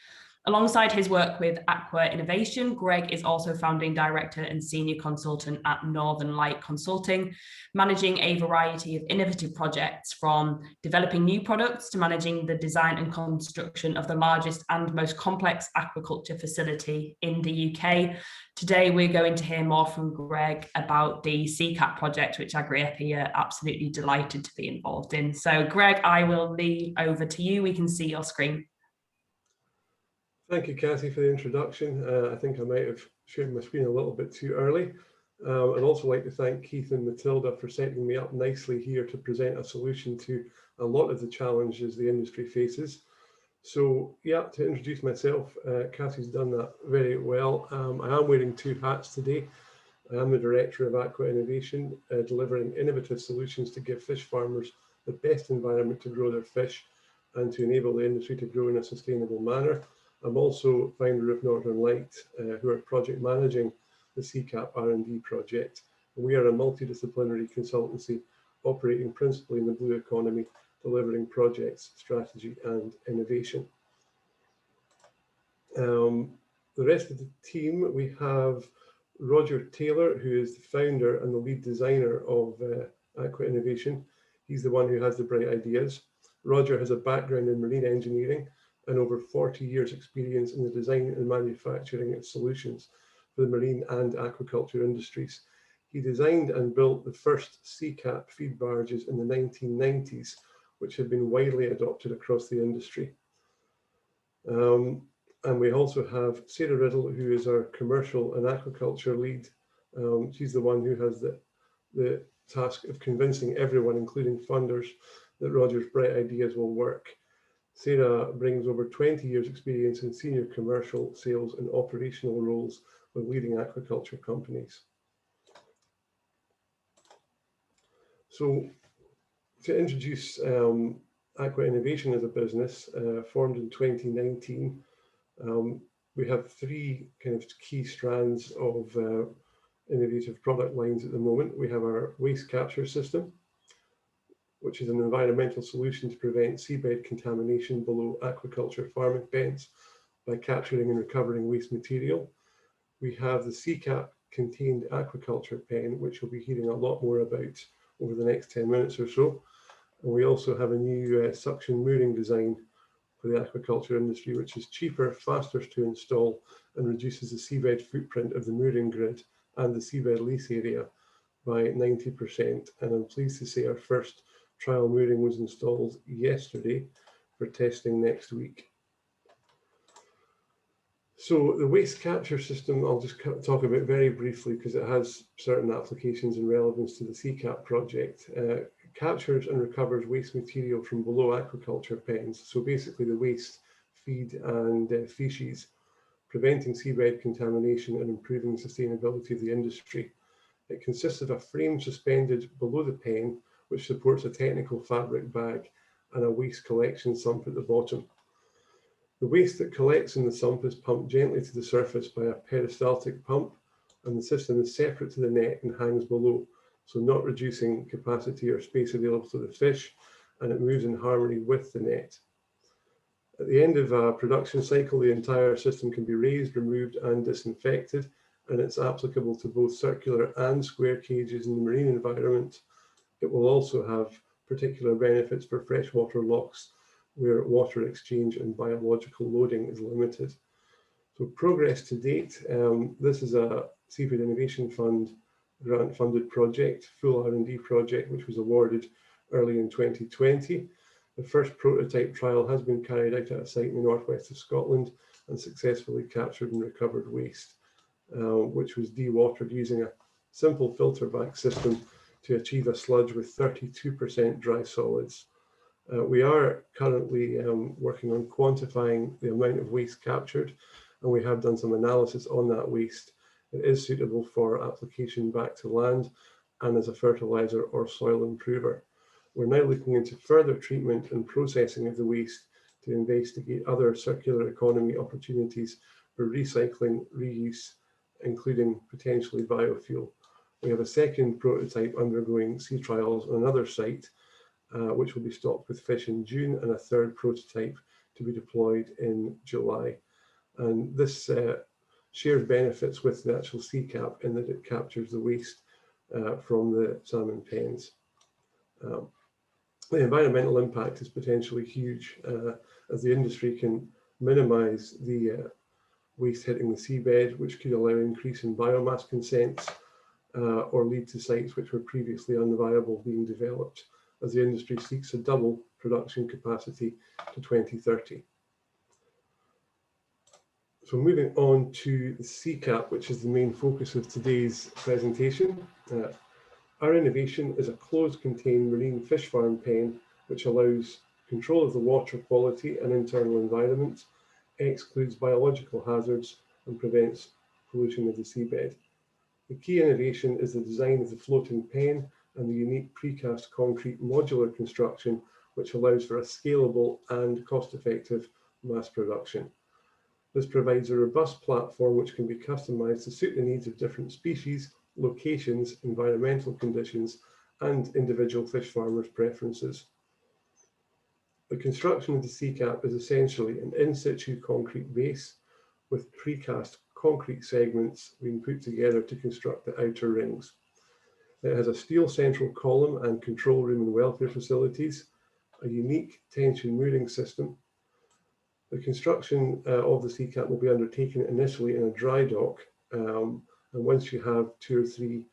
Alongside his work with Aqua Innovation, Greg is also founding director and senior consultant at Northern Light Consulting, managing a variety of innovative projects from developing new products to managing the design and construction of the largest and most complex aquaculture facility in the UK. Today, we're going to hear more from Greg about the CCAP project, which Agri-EPI are absolutely delighted to be involved in. So Greg, I will leave over to you. We can see your screen.
Thank you, Kathy, for the introduction. I think I might have shared my screen a little bit too early. I'd also like to thank Keith and Matilda for setting me up nicely here to present a solution to a lot of the challenges the industry faces. So yeah, to introduce myself, Cassie's done that very well. I am wearing two hats today. I am the Director of Aqua Innovation, delivering innovative solutions to give fish farmers the best environment to grow their fish and to enable the industry to grow in a sustainable manner. I'm also founder of Northern Light, who are project managing the SeaCAP R&D project. And we are a multidisciplinary consultancy operating principally in the blue economy, delivering projects, strategy and innovation. The rest of the team, we have Roger Taylor, who is the founder and the lead designer of Aqua Innovation. He's the one who has the bright ideas. Roger has a background in marine engineering and over 40 years experience in the design and manufacturing of solutions for the marine and aquaculture industries. He designed and built the first CCAP feed barges in the 1990s, which have been widely adopted across the industry. And we also have Sarah Riddle, who is our commercial and aquaculture lead. She's the one who has the task of convincing everyone, including funders, that Roger's bright ideas will work. Sarah brings over 20 years experience in senior commercial, sales and operational roles with leading aquaculture companies. So to introduce Aqua Innovation as a business, formed in 2019, we have three kind of key strands of innovative product lines at the moment. We have our waste capture system, which is an environmental solution to prevent seabed contamination below aquaculture farming pens by capturing and recovering waste material. We have the CCAP contained aquaculture pen, which we'll be hearing a lot more about over the next 10 minutes or so. And we also have a new suction mooring design for the aquaculture industry, which is cheaper, faster to install, and reduces the seabed footprint of the mooring grid and the seabed lease area by 90%. And I'm pleased to say our first trial mooring was installed yesterday for testing next week. So the waste capture system, I'll just talk about very briefly because it has certain applications and relevance to the CCAP project. Captures and recovers waste material from below aquaculture pens. So basically the waste, feed and feces, preventing seabed contamination and improving sustainability of the industry. It consists of a frame suspended below the pen, which supports a technical fabric bag and a waste collection sump at the bottom. The waste that collects in the sump is pumped gently to the surface by a peristaltic pump, and the system is separate to the net and hangs below, so not reducing capacity or space available to the fish, and it moves in harmony with the net. At the end of a production cycle, the entire system can be raised, removed and disinfected, and it's applicable to both circular and square cages in the marine environment. It will also have particular benefits for freshwater locks, where water exchange and biological loading is limited. So progress to date, this is a Seafood Innovation Fund grant funded project, full R&D project, which was awarded early in 2020. The first prototype trial has been carried out at a site in the northwest of Scotland and successfully captured and recovered waste, which was dewatered using a simple filter back system to achieve a sludge with 32% dry solids. We are currently working on quantifying the amount of waste captured, and we have done some analysis on that waste. It is suitable for application back to land and as a fertilizer or soil improver. We're now looking into further treatment and processing of the waste to investigate other circular economy opportunities for recycling, reuse, including potentially biofuel. We have a second prototype undergoing sea trials on another site, which will be stocked with fish in June, and a third prototype to be deployed in July. And this shares benefits with the actual CCAP in that it captures the waste from the salmon pens. The environmental impact is potentially huge, as the industry can minimise the waste hitting the seabed, which could allow an increase in biomass consents or lead to sites which were previously unviable being developed, as the industry seeks to double production capacity to 2030. So moving on to the CCAP, which is the main focus of today's presentation. Our innovation is a closed contained marine fish farm pen, which allows control of the water quality and internal environment, excludes biological hazards, and prevents pollution of the seabed. The key innovation is the design of the floating pen and the unique precast concrete modular construction, which allows for a scalable and cost-effective mass production. This provides a robust platform which can be customized to suit the needs of different species, locations, environmental conditions, and individual fish farmers' preferences. The construction of the CCAP is essentially an in-situ concrete base with precast concrete segments being put together to construct the outer rings. It has a steel central column and control room and welfare facilities, a unique tension mooring system. The construction of the CCAP will be undertaken initially in a dry dock, and once you have 2 or 3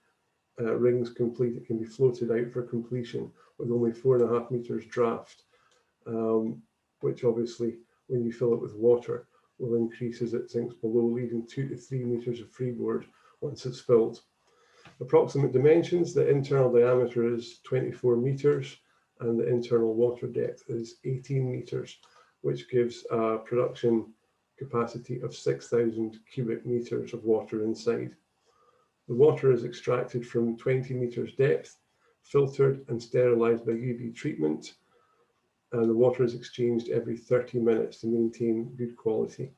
rings complete, it can be floated out for completion with only 4.5 meters draft, which obviously, when you fill it with water, will increase as it sinks below, leaving 2 to 3 meters of freeboard once it's filled. Approximate dimensions: the internal diameter is 24 meters and the internal water depth is 18 meters, which gives a production capacity of 6,000 cubic meters of water inside. The water is extracted from 20 meters depth, filtered and sterilized by UV treatment, and the water is exchanged every 30 minutes to maintain good quality.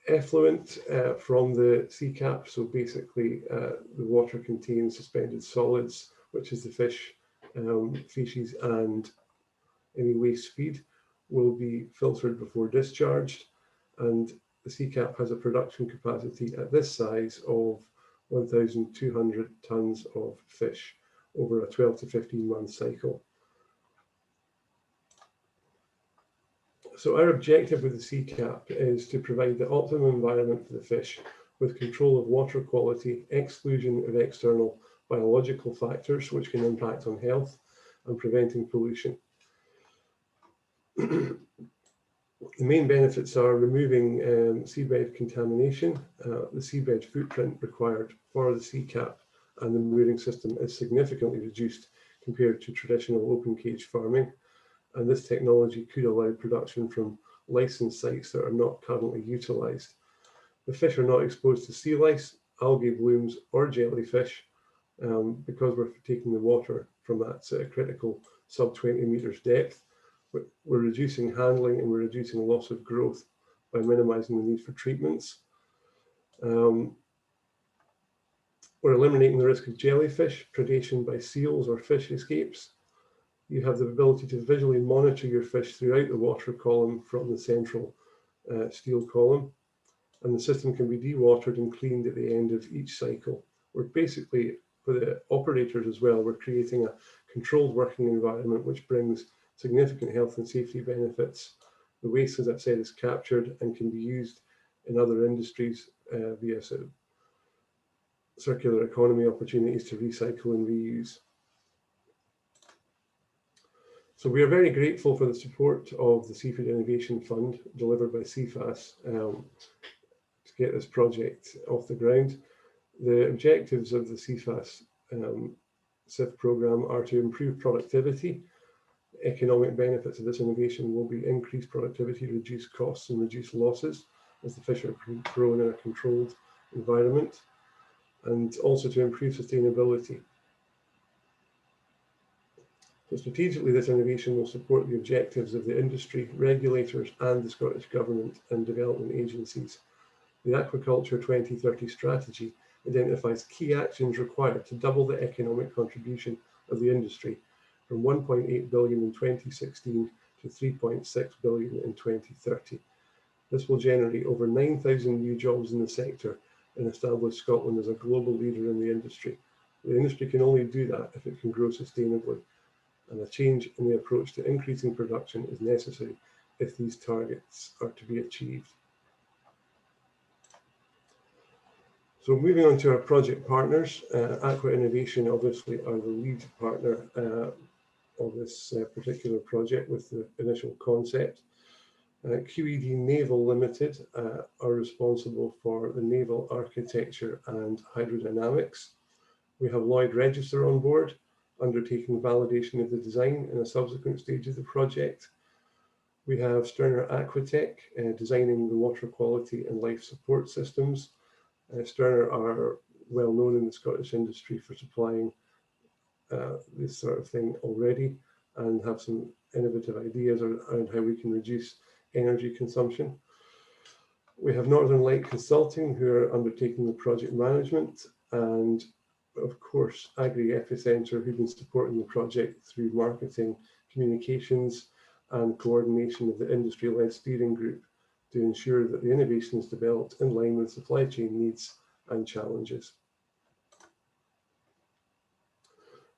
Effluent from the CCAP, so basically the water contains suspended solids, which is the fish feces and any waste feed, will be filtered before discharged, and the CCAP has a production capacity at this size of 1,200 tons of fish over a 12 to 15 month cycle. So our objective with the CCAP is to provide the optimum environment for the fish with control of water quality, exclusion of external biological factors which can impact on health, and preventing pollution. The main benefits are removing seabed contamination. The seabed footprint required for the CCAP and the mooring system is significantly reduced compared to traditional open cage farming. And this technology could allow production from licensed sites that are not currently utilised. The fish are not exposed to sea lice, algae blooms or jellyfish because we're taking the water from that critical sub 20 meters depth. We're reducing handling and we're reducing loss of growth by minimising the need for treatments. We're eliminating the risk of jellyfish, predation by seals or fish escapes. You have the ability to visually monitor your fish throughout the water column from the central steel column, and the system can be dewatered and cleaned at the end of each cycle. We're basically, for the operators as well, we're creating a controlled working environment which brings significant health and safety benefits. The waste, as I've said, is captured and can be used in other industries via circular economy opportunities to recycle and reuse. So we are very grateful for the support of the Seafood Innovation Fund delivered by CFAS to get this project off the ground. The objectives of the CFAS SIF programme are to improve productivity. Economic benefits of this innovation will be increased productivity, reduce costs and reduce losses as the fish are grown in a controlled environment, and also to improve sustainability. So strategically, this innovation will support the objectives of the industry, regulators and the Scottish Government and development agencies. The Aquaculture 2030 strategy identifies key actions required to double the economic contribution of the industry from 1.8 billion in 2016 to 3.6 billion in 2030. This will generate over 9,000 new jobs in the sector and establish Scotland as a global leader in the industry. The industry can only do that if it can grow sustainably, and a change in the approach to increasing production is necessary if these targets are to be achieved. So moving on to our project partners, Aqua Innovation obviously are the lead partner of this particular project with the initial concept. QED Naval Limited are responsible for the naval architecture and hydrodynamics. We have Lloyd Register on board, undertaking validation of the design in a subsequent stage of the project. We have Sterner Aquatic, designing the water quality and life support systems. Sterner are well known in the Scottish industry for supplying this sort of thing already, and have some innovative ideas around how we can reduce energy consumption. We have Northern Light Consulting, who are undertaking the project management, and of course Agri-EPI Centre, who've been supporting the project through marketing, communications and coordination of the industry-led steering group to ensure that the innovation is developed in line with supply chain needs and challenges.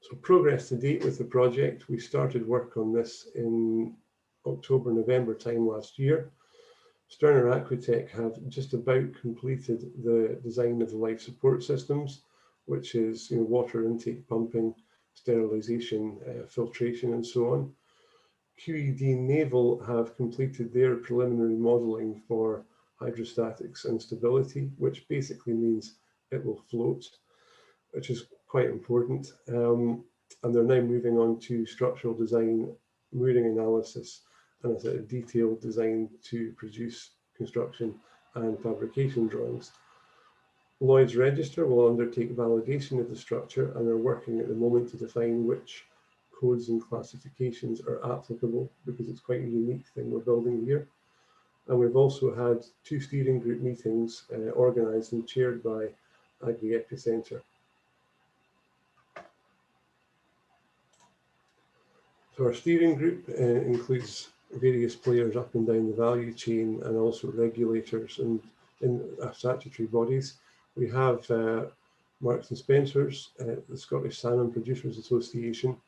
So progress to date with the project: we started work on this in October, November time last year. Sterner Aquatech have just about completed the design of the life support systems, which is water intake, pumping, sterilisation, filtration and so on. QED Naval have completed their preliminary modelling for hydrostatics and stability, which basically means it will float, which is quite important. And they're now moving on to structural design, mooring analysis, and a detailed design to produce construction and fabrication drawings. Lloyd's Register will undertake validation of the structure and are working at the moment to define which codes and classifications are applicable, because it's quite a unique thing we're building here. And we've also had 2 steering group meetings organised and chaired by Agri-EPI Centre. So our steering group includes various players up and down the value chain, and also regulators and in statutory bodies. We have Marks and Spencers, the Scottish Salmon Producers Association,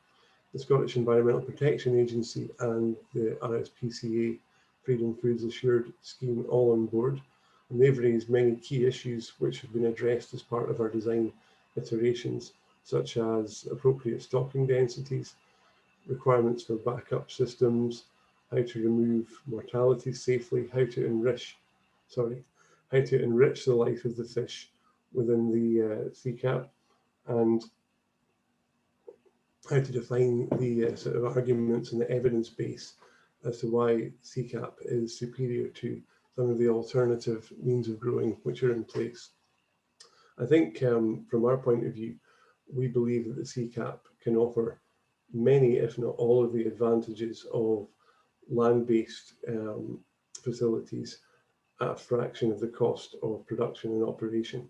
the Scottish Environmental Protection Agency, and the RSPCA Freedom Foods Assured scheme all on board. And they've raised many key issues which have been addressed as part of our design iterations, such as appropriate stocking densities, requirements for backup systems, how to remove mortality safely, how to enrich the life of the fish within the CCAP, and how to define the sort of arguments and the evidence base as to why CCAP is superior to some of the alternative means of growing which are in place. I think from our point of view, we believe that the CCAP can offer many, if not all, of the advantages of land-based facilities at a fraction of the cost of production and operation.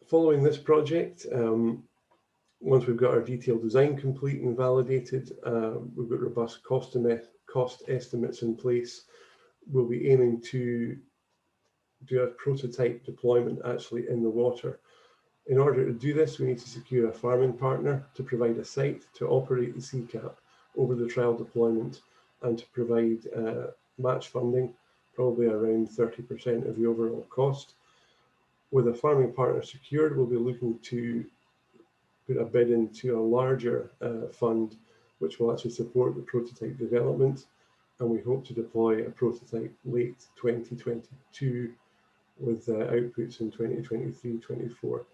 Following this project, once we've got our detailed design complete and validated, we've got robust cost estimates in place, we'll be aiming to do a prototype deployment actually in the water. In order to do this, we need to secure a farming partner to provide a site to operate the CCAP over the trial deployment, and to provide match funding, probably around 30% of the overall cost. With a farming partner secured, we'll be looking to put a bid into a larger fund, which will actually support the prototype development. And we hope to deploy a prototype late 2022 with outputs in 2023-24.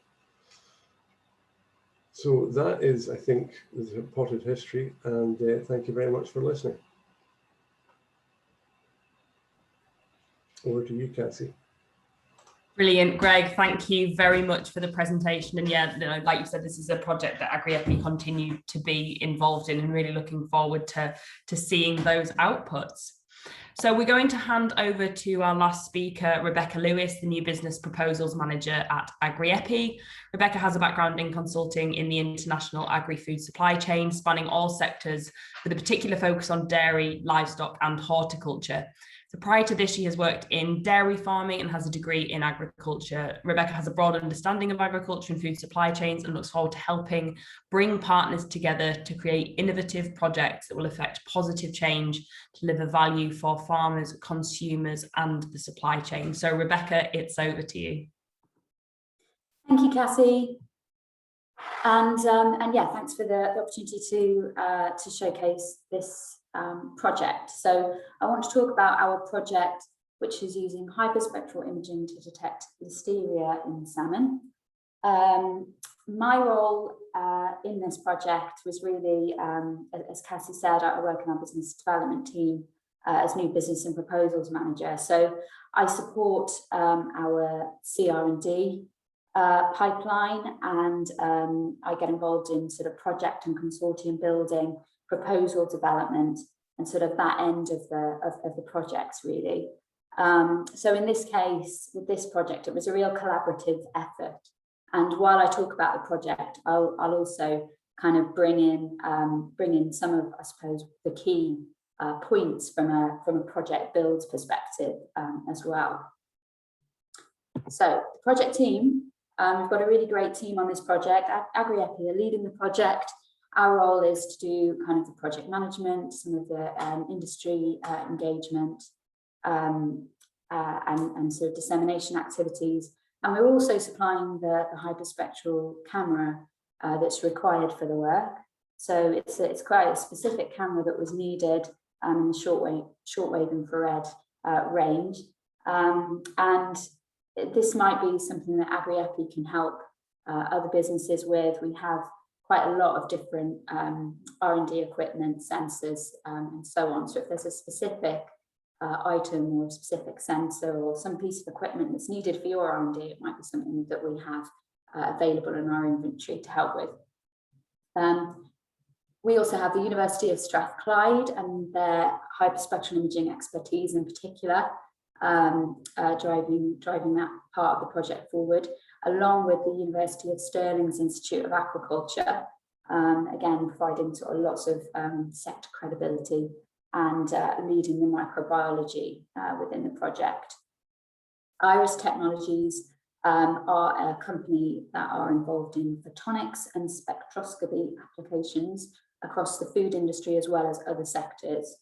So that is, I think, the potted history, and thank you very much for listening. Over to you, Cassie.
Brilliant, Greg. Thank you very much for the presentation. And yeah, like you said, this is a project that Agri-EPI continue to be involved in, and really looking forward to seeing those outputs. So we're going to hand over to our last speaker, Rebecca Lewis, the New Business Proposals Manager at Agri-EPI. Rebecca has a background in consulting in the international agri-food supply chain, spanning all sectors, with a particular focus on dairy, livestock and horticulture. So prior to this, she has worked in dairy farming and has a degree in agriculture. Rebecca has a broad understanding of agriculture and food supply chains, and looks forward to helping bring partners together to create innovative projects that will affect positive change, deliver value for farmers, consumers, and the supply chain. So Rebecca, it's over to you.
Thank you, Cassie. And yeah, thanks for the opportunity to showcase this project. So I want to talk about our project, which is using hyperspectral imaging to detect Listeria in salmon. My role in this project was really, as Cassie said, I work in our business development team as new business and proposals manager. So I support our CR&D pipeline, and I get involved in sort of project and consortium building, proposal development, and sort of that end of the projects really. So in this case, with this project, it was a real collaborative effort. And while I talk about the project, I'll also kind of bring in some of, I suppose, the key points from a project build perspective as well. So the project team, we've got a really great team on this project. Agri-EPI are leading the project. Our role is to do kind of the project management, some of the industry engagement, and sort of dissemination activities. And we're also supplying the hyperspectral camera that's required for the work. So it's quite a specific camera that was needed in the shortwave infrared range. And this might be something that Agri-EPI can help other businesses with. We have quite a lot of different R&D equipment, sensors, and so on. So if there's a specific item or a specific sensor or some piece of equipment that's needed for your R&D, it might be something that we have available in our inventory to help with. We also have the University of Strathclyde and their hyperspectral imaging expertise in particular, driving that part of the project forward, along with the University of Stirling's Institute of Aquaculture, again providing sort of lots of sector credibility and leading the microbiology within the project. Iris Technologies are a company that are involved in photonics and spectroscopy applications across the food industry as well as other sectors.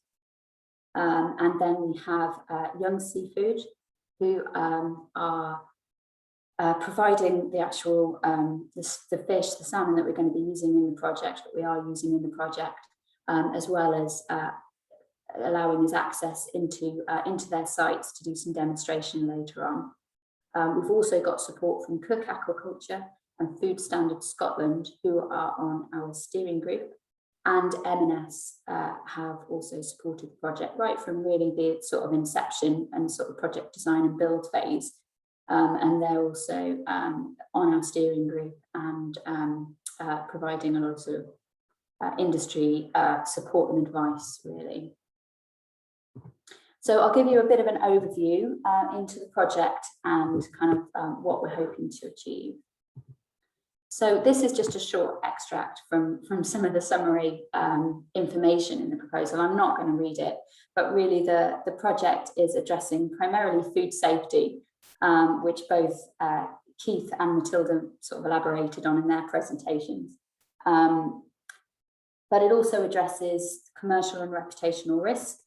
And then we have Young Seafood, who are providing the actual the fish, the salmon that we're going to be using in the project, that we are using in the project, as well as allowing us access into their sites to do some demonstration later on. We've also got support from Cook Aquaculture and Food Standards Scotland, who are on our steering group, and M&S have also supported the project right from really the sort of inception and sort of project design and build phase. And they're also on our steering group and providing a lot of sort of industry support and advice, really. So I'll give you a bit of an overview into the project and kind of what we're hoping to achieve. So this is just a short extract from some of the summary information in the proposal. I'm not going to read it, but really the project is addressing primarily food safety, which both Keith and Matilda sort of elaborated on in their presentations. But it also addresses commercial and reputational risk,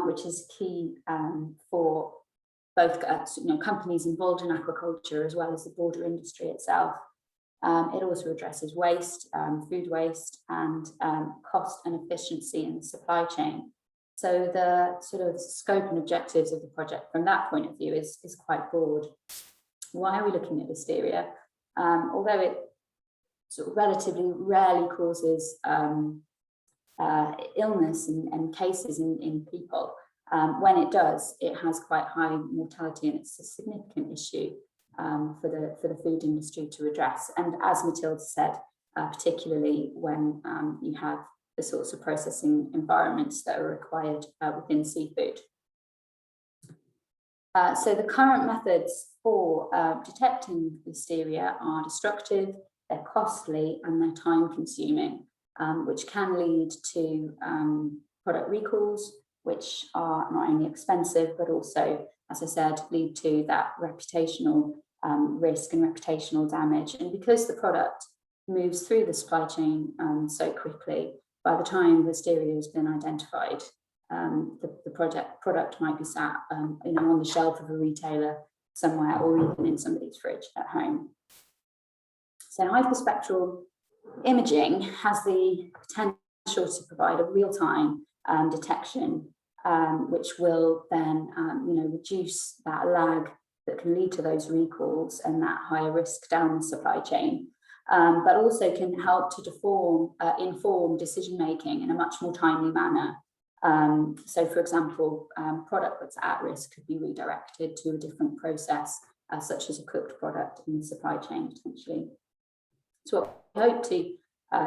which is key for both companies involved in aquaculture as well as the broader industry itself. It also addresses waste, food waste, and cost and efficiency in the supply chain. So the sort of scope and objectives of the project from that point of view is quite broad. Why are we looking at Listeria? Although it sort of relatively rarely causes illness and cases in people, when it does, it has quite high mortality, and it's a significant issue for the food industry to address. And as Matilda said, particularly when you have the sorts of processing environments that are required within seafood. So the current methods for detecting Listeria are destructive, they're costly, and they're time consuming, which can lead to product recalls, which are not only expensive, but also, as I said, lead to that reputational risk and reputational damage. And because the product moves through the supply chain so quickly, by the time Listeria has been identified, the product might be sat on the shelf of a retailer somewhere, or even in somebody's fridge at home. So hyperspectral imaging has the potential to provide a real-time detection, which will then reduce that lag that can lead to those recalls and that higher risk down the supply chain, but also can help to inform decision making in a much more timely manner. So, for example, product that's at risk could be redirected to a different process, such as a cooked product in the supply chain potentially. So what we hope to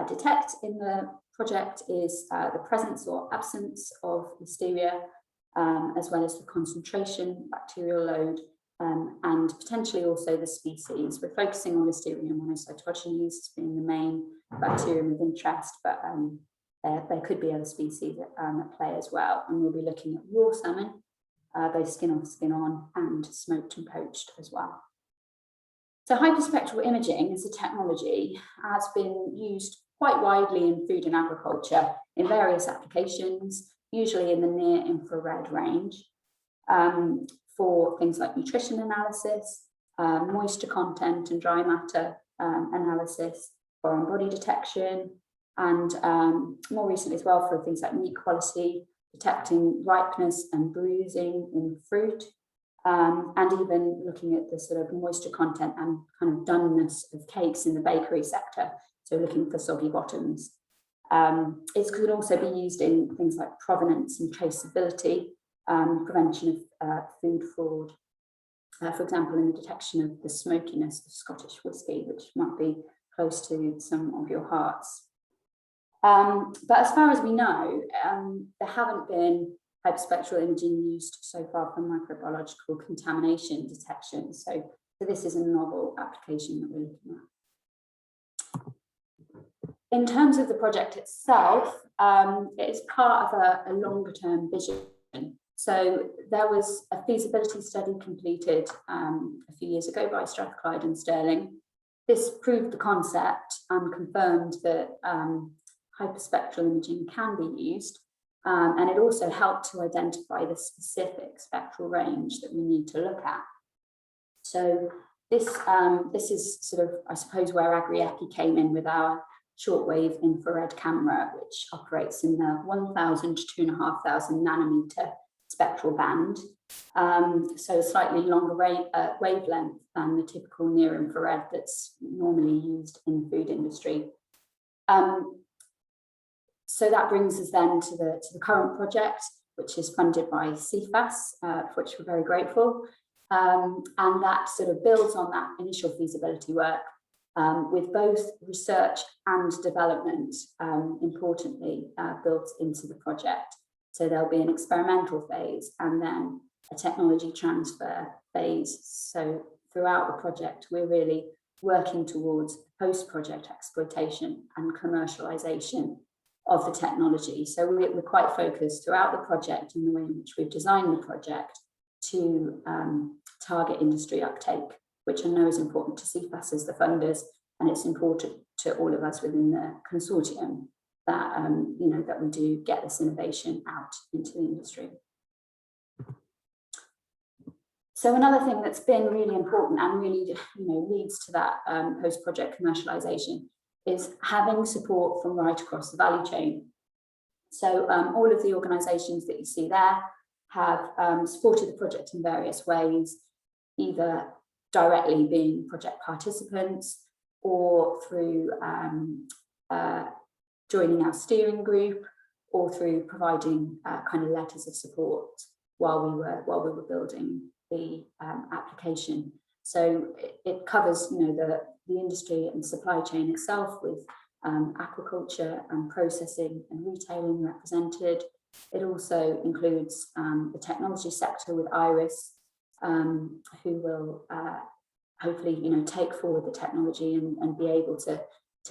detect in the project is the presence or absence of Listeria, as well as the concentration, bacterial load, and potentially also the species. We're focusing on Listeria monocytogenes as being the main bacterium of interest, but there could be other species at play as well. And we'll be looking at raw salmon, both skin off, skin on, and smoked and poached as well. So hyperspectral imaging as a technology has been used quite widely in food and agriculture in various applications, usually in the near infrared range, for things like nutrition analysis, moisture content and dry matter analysis, foreign body detection, and more recently as well for things like meat quality, detecting ripeness and bruising in fruit, and even looking at the sort of moisture content and kind of doneness of cakes in the bakery sector, so looking for soggy bottoms. It could also be used in things like provenance and traceability, prevention of food fraud, for example, in the detection of the smokiness of Scottish whisky, which might be close to some of your hearts. But as far as we know, there haven't been hyperspectral imaging used so far for microbiological contamination detection. So this is a novel application that we're looking at. In terms of the project itself, it is part of a longer term vision. So there was a feasibility study completed a few years ago by Strathclyde and Stirling. This proved the concept and confirmed that hyperspectral imaging can be used, and it also helped to identify the specific spectral range that we need to look at. So this is sort of, I suppose, where Agri-EPI came in with our shortwave infrared camera, which operates in the 1,000 to 2,500 nanometer spectral band, so a slightly longer wavelength than the typical near infrared that's normally used in the food industry. So that brings us then to the current project, which is funded by CFAS, for which we're very grateful, and that sort of builds on that initial feasibility work with both research and development, importantly, built into the project. So there'll be an experimental phase and then a technology transfer phase. So throughout the project, we're really working towards post-project exploitation and commercialization of the technology. So we're quite focused throughout the project in the way in which we've designed the project to target industry uptake, which I know is important to CFAS as the funders, and it's important to all of us within the consortium that that we do get this innovation out into the industry. So another thing that's been really important and really leads to that post-project commercialization is having support from right across the value chain. So all of the organisations that you see there have supported the project in various ways, either directly being project participants or through joining our steering group, or through providing kind of letters of support while we were building the application. So it covers the industry and supply chain itself, with aquaculture and processing and retailing represented. It also includes the technology sector with IRIS, who will hopefully take forward the technology and be able to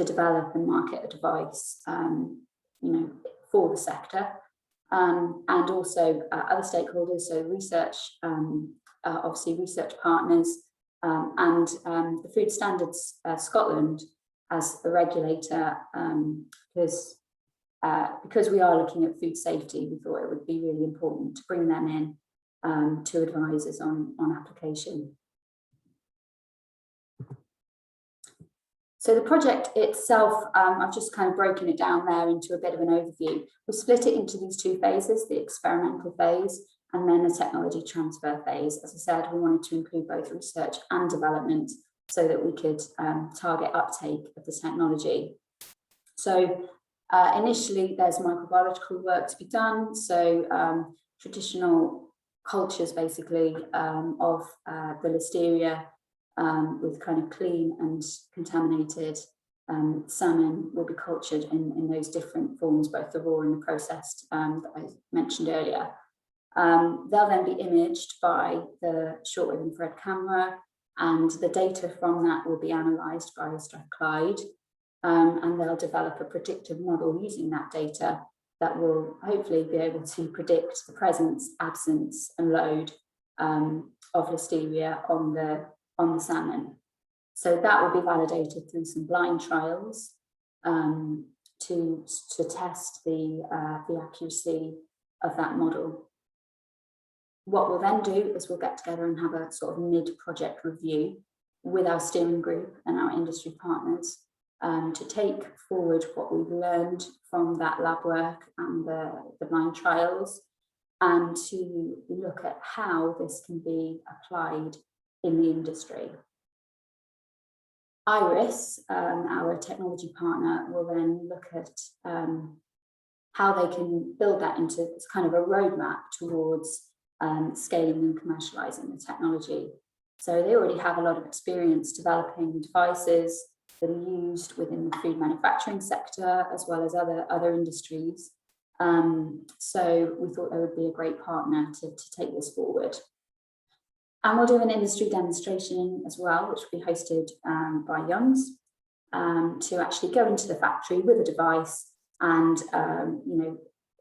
develop and market a device for the sector, and also other stakeholders, so research, obviously research partners, and the Food Standards Scotland as a regulator, because we are looking at food safety, we thought it would be really important to bring them in to advise us on application. So the project itself, I've just kind of broken it down there into a bit of an overview. We've split it into these two phases, the experimental phase and then the technology transfer phase. As I said, we wanted to include both research and development so that we could target uptake of the technology. So initially there's microbiological work to be done. So traditional cultures basically of the Listeria with kind of clean and contaminated salmon will be cultured in those different forms, both the raw and the processed that I mentioned earlier. They'll then be imaged by the shortwave infrared camera, and the data from that will be analysed by Clyde, and they'll develop a predictive model using that data that will hopefully be able to predict the presence, absence and load of Listeria on the salmon. So that will be validated through some blind trials to test the accuracy of that model. What we'll then do is we'll get together and have a sort of mid-project review with our steering group and our industry partners to take forward what we've learned from that lab work and the blind trials, and to look at how this can be applied in the industry. Iris, our technology partner, will then look at how they can build that into this kind of a roadmap towards scaling and commercializing the technology. So they already have a lot of experience developing devices that are used within the food manufacturing sector as well as other industries. So we thought they would be a great partner to take this forward. And we'll do an industry demonstration as well, which will be hosted by Youngs, to actually go into the factory with a device and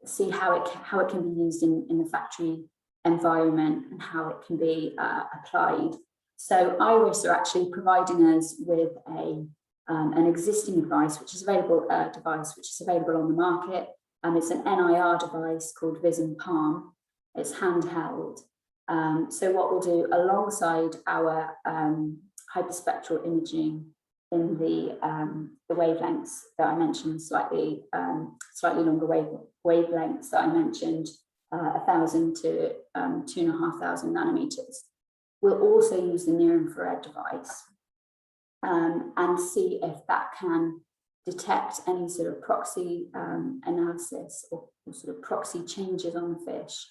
see how it can be used in the factory environment and how it can be applied. So Iris are actually providing us with an existing device which is available on the market, and it's an NIR device called Vision Palm. It's handheld. So what we'll do alongside our hyperspectral imaging in the wavelengths that I mentioned, slightly longer wavelengths that I mentioned, 1,000 to 2,500 nanometers. We'll also use the near-infrared device and see if that can detect any sort of proxy analysis or sort of proxy changes on the fish.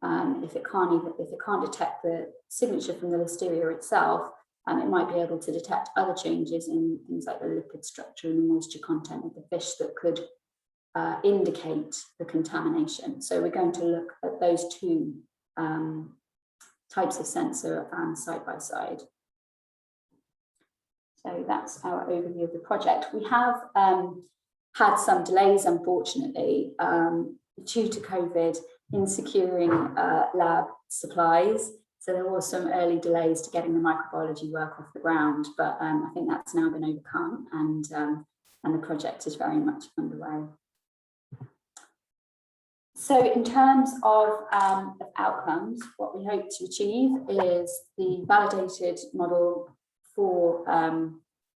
If it can't detect the signature from the Listeria itself, it might be able to detect other changes in things like the lipid structure and the moisture content of the fish that could indicate the contamination. So we're going to look at those two types of sensor side by side. So that's our overview of the project. We have had some delays, unfortunately, due to COVID, in securing lab supplies. So there were some early delays to getting the microbiology work off the ground, but I think that's now been overcome, and the project is very much underway. So in terms of outcomes, what we hope to achieve is the validated model for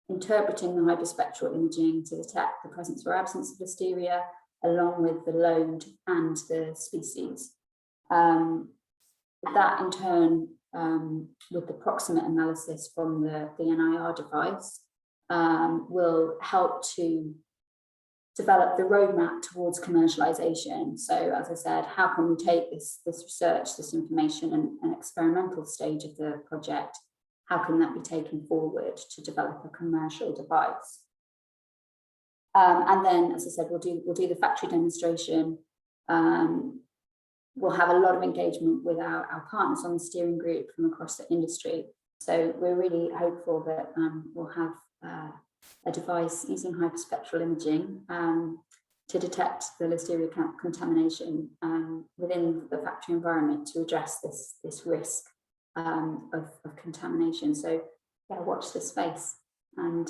interpreting the hyperspectral imaging to detect the presence or absence of Listeria, along with the load and the species. That in turn, with the proximate analysis from the NIR device, will help to develop the roadmap towards commercialization. So as I said, how can we take this research, this information, and experimental stage of the project, how can that be taken forward to develop a commercial device? And then, as I said, we'll do the factory demonstration. We'll have a lot of engagement with our partners on the steering group from across the industry. So we're really hopeful that we'll have a device using hyperspectral imaging to detect the Listeria contamination within the factory environment to address this risk of contamination. So yeah, watch this space, and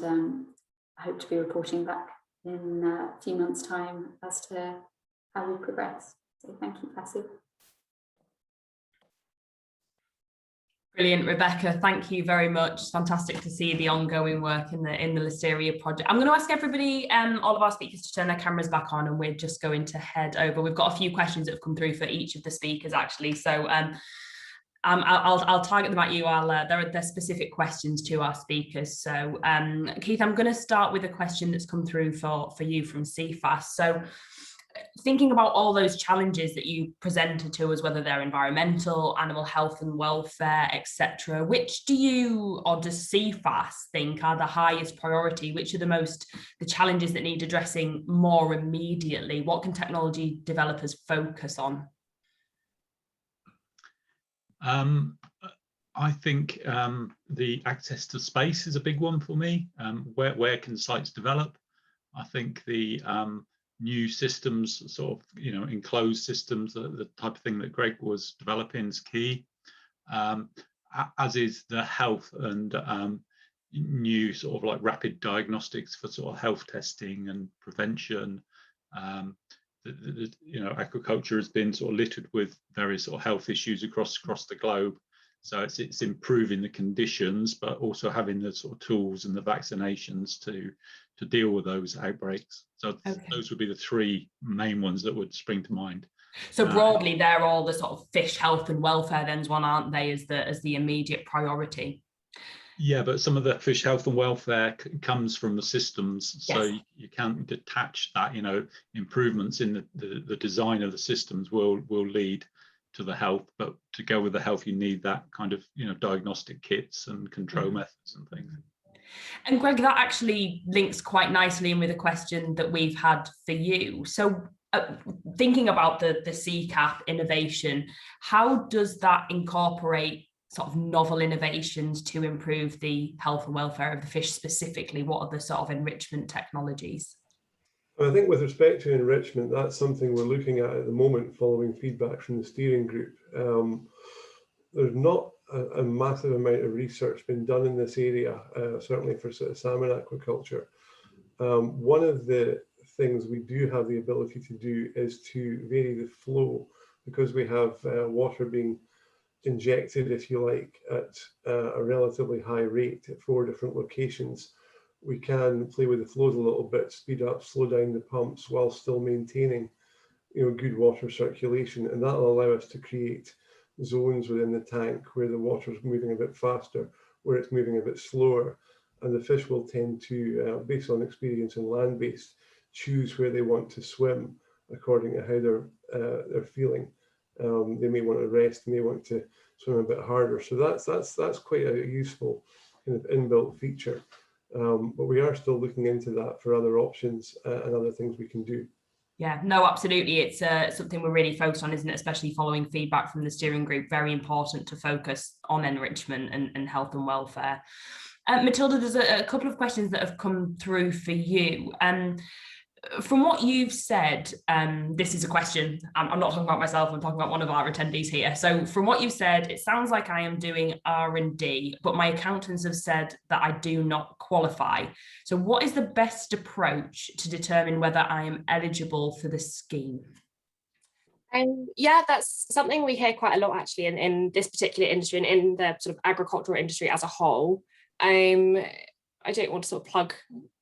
I hope to be reporting back in a few months' time as to how we progress. So thank you, Cassie.
Brilliant, Rebecca. Thank you very much. Fantastic to see the ongoing work in the Listeria project. I'm going to ask everybody, all of our speakers, to turn their cameras back on, and we're just going to head over. We've got a few questions that have come through for each of the speakers, actually. So I'll target them at you. They're specific questions to our speakers. So Keith, I'm going to start with a question that's come through for you from CFAS. So thinking about all those challenges that you presented to us, whether they're environmental, animal health and welfare, etc., which do you, or does CFAS think are the highest priority? Which are the challenges that need addressing more immediately? What can technology developers focus on?
I think the access to space is a big one for me. Where can sites develop? I think the new systems, sort of, enclosed systems, the type of thing that Greg was developing is key, as is the health and new sort of like rapid diagnostics for sort of health testing and prevention. Aquaculture has been sort of littered with various sort of health issues across the globe. So it's improving the conditions, but also having the sort of tools and the vaccinations to deal with those outbreaks. So those would be the three main ones that would spring to mind.
So broadly, they're all the sort of fish health and welfare then's one, aren't they, as the immediate priority? Yeah,
but some of the fish health and welfare comes from the systems, so yes. You can't detach that. Improvements in the design of the systems will lead to the health, but to go with the health, you need that kind of diagnostic kits and control methods and things.
And Greg, that actually links quite nicely in with a question that we've had for you. So thinking about the SeaCAP innovation, how does that incorporate sort of novel innovations to improve the health and welfare of the fish specifically? What are the sort of enrichment technologies?
I think with respect to enrichment, that's something we're looking at the moment following feedback from the steering group. There's not a massive amount of research been done in this area, certainly for sort of salmon aquaculture. One of the things we do have the ability to do is to vary the flow, because we have water being injected, if you like, at a relatively high rate at 4 different locations. We can play with the flows a little bit, speed up, slow down the pumps while still maintaining, good water circulation, and that will allow us to create zones within the tank where the water is moving a bit faster, where it's moving a bit slower, and the fish will tend to, based on experience in land-based, choose where they want to swim according to how they're feeling. They may want to rest, they may want to swim a bit harder. So that's quite a useful kind of inbuilt feature. But we are still looking into that for other options and other things we can do.
Yeah, no, absolutely. It's something we're really focused on, isn't it? Especially following feedback from the steering group. Very important to focus on enrichment and health and welfare. Matilda, there's a couple of questions that have come through for you. From what you've said, this is a question, I'm not talking about myself, I'm talking about one of our attendees here. So from what you've said, it sounds like I am doing R&D, but my accountants have said that I do not qualify. So what is the best approach to determine whether I am eligible for the scheme?
Yeah, that's something we hear quite a lot actually in this particular industry and in the sort of agricultural industry as a whole. I don't want to sort of plug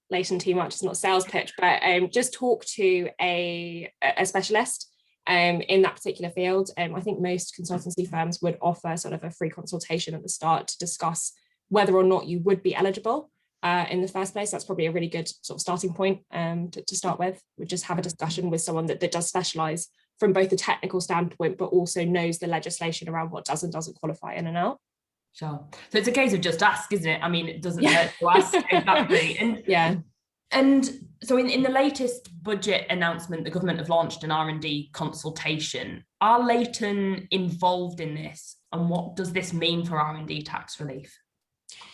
Leyton too much, it's not a sales pitch, but just talk to a specialist in that particular field. I think most consultancy firms would offer sort of a free consultation at the start to discuss whether or not you would be eligible in the first place. That's probably a really good sort of starting point to start with. We just have a discussion with someone that does specialise from both a technical standpoint, but also knows the legislation around what does and doesn't qualify in and out.
Sure. So it's a case of just ask, isn't it? I mean, it doesn't hurt to ask. Exactly. And
yeah.
And so in the latest budget announcement, the government have launched an R&D consultation. Are Leyton involved in this? And what does this mean for R&D tax relief?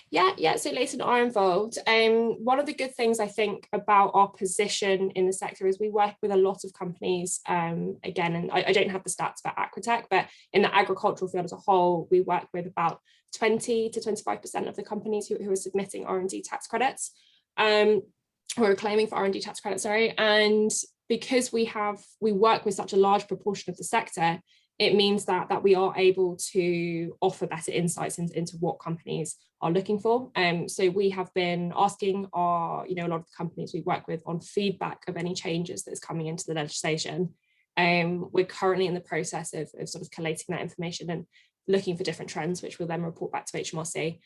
Yeah, so Leyton are involved. One of the good things I think about our position in the sector is we work with a lot of companies, again, and I don't have the stats for Aquatic, but in the agricultural field as a whole, we work with about 20 to 25% of the companies who are submitting R&D tax credits, who are claiming for R&D tax credits, sorry. And because we work with such a large proportion of the sector, it means that we are able to offer better insights into what companies are looking for. So we have been asking our, a lot of the companies we work with on feedback of any changes that's coming into the legislation. We're currently in the process of sort of collating that information and looking for different trends, which we'll then report back to HMRC.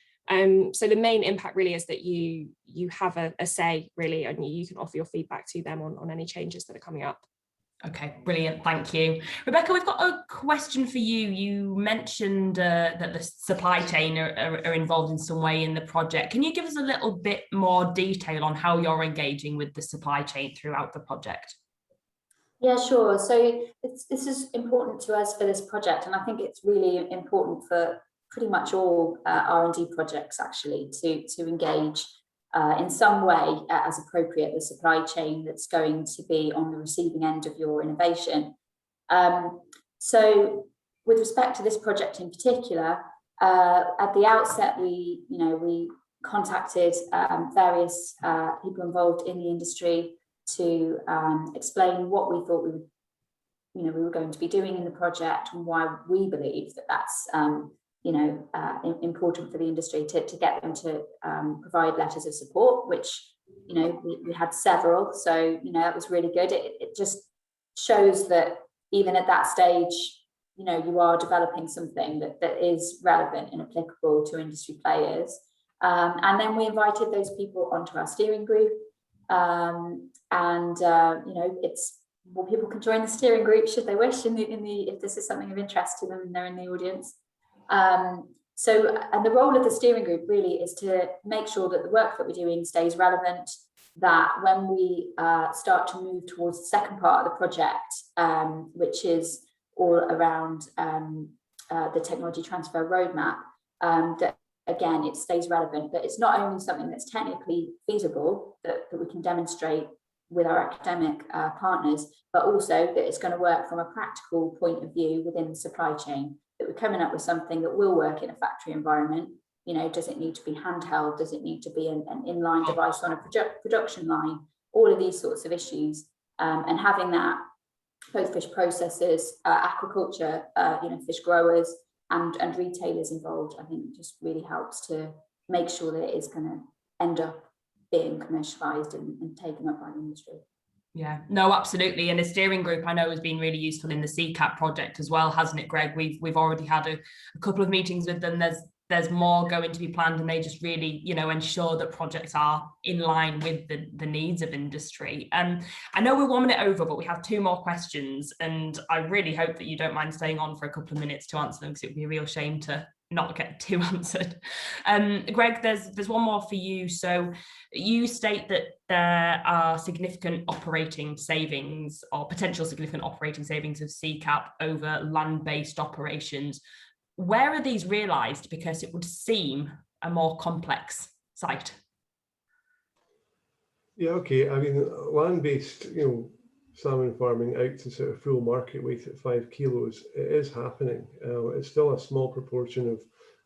So the main impact really is that you have a say really, and you can offer your feedback to them on any changes that are coming up.
Okay, brilliant. Thank you. Rebecca, we've got a question for you. You mentioned that the supply chain are involved in some way in the project. Can you give us a little bit more detail on how you're engaging with the supply chain throughout the project?
Yeah, sure. So this is important to us for this project, and I think it's really important for pretty much all R&D projects actually to engage in some way as appropriate the supply chain that's going to be on the receiving end of your innovation. So with respect to this project in particular, at the outset we contacted various people involved in the industry to explain what we thought we were going to be doing in the project and why we believe that that's important for the industry to get them to provide letters of support, which we had several, so that was really good. It just shows that even at that stage you are developing something that is relevant and applicable to industry players. And then we invited those people onto our steering group, people can join the steering group should they wish if this is something of interest to them and they're in the audience. And the role of the steering group really is to make sure that the work that we're doing stays relevant, that when we start to move towards the second part of the project, which is all around the technology transfer roadmap, that again, it stays relevant, but it's not only something that's technically feasible that we can demonstrate with our academic partners, but also that it's going to work from a practical point of view within the supply chain, that we're coming up with something that will work in a factory environment. Does it need to be handheld? Does it need to be an inline device on a production line? All of these sorts of issues, and having that, both fish processors, aquaculture, fish growers, and retailers involved, I think just really helps to make sure that it is going to end up being commercialised and taken up by the industry.
Yeah, no, absolutely. And the steering group I know has been really useful in the CCAP project as well, hasn't it, Greg? We've already had a couple of meetings with them. There's more going to be planned, and they just really, ensure that projects are in line with the needs of industry. I know we're 1 minute over, but we have 2 more questions, and I really hope that you don't mind staying on for a couple of minutes to answer them, because it would be a real shame to not get 2 answered. Greg, there's one more for you. So you state that there are significant operating savings or potential significant operating savings of SeaCAP over land-based operations. Where are these realised? Because it would seem a more complex site.
Yeah, okay. I mean, land-based, salmon farming out to sort of full market weight at 5 kilos, it is happening. It's still a small proportion of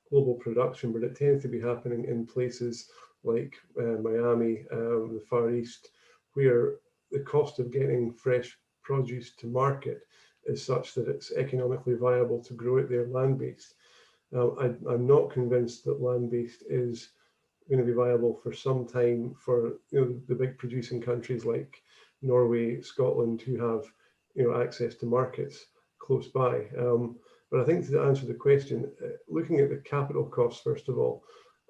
global production, but it tends to be happening in places like Miami, the Far East, where the cost of getting fresh produce to market is such that it's economically viable to grow it there land-based. I'm not convinced that land-based is going to be viable for some time for the big producing countries like Norway, Scotland, who have access to markets close by. But I think to answer the question, looking at the capital costs, first of all,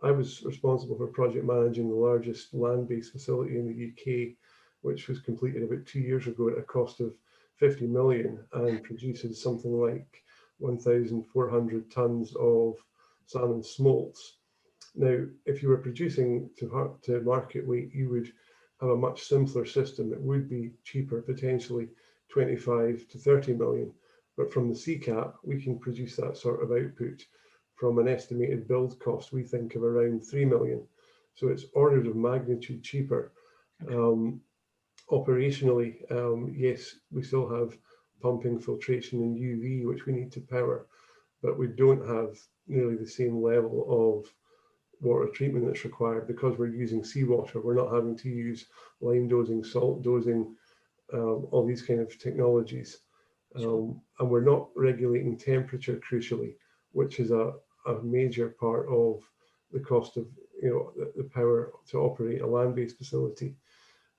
I was responsible for project managing the largest land-based facility in the UK, which was completed about 2 years ago at a cost of 50 million and produces something like 1,400 tons of salmon smolts. Now, if you were producing to market weight, you would have a much simpler system. It would be cheaper, potentially 25 to 30 million. But from the CCAP, we can produce that sort of output from an estimated build cost, we think, of around 3 million. So it's orders of magnitude cheaper. Operationally, yes, we still have pumping, filtration and UV, which we need to power, but we don't have nearly the same level of water treatment that's required because we're using seawater. We're not having to use lime dosing, salt dosing, all these kind of technologies. And we're not regulating temperature crucially, which is a major part of the cost of the power to operate a land-based facility.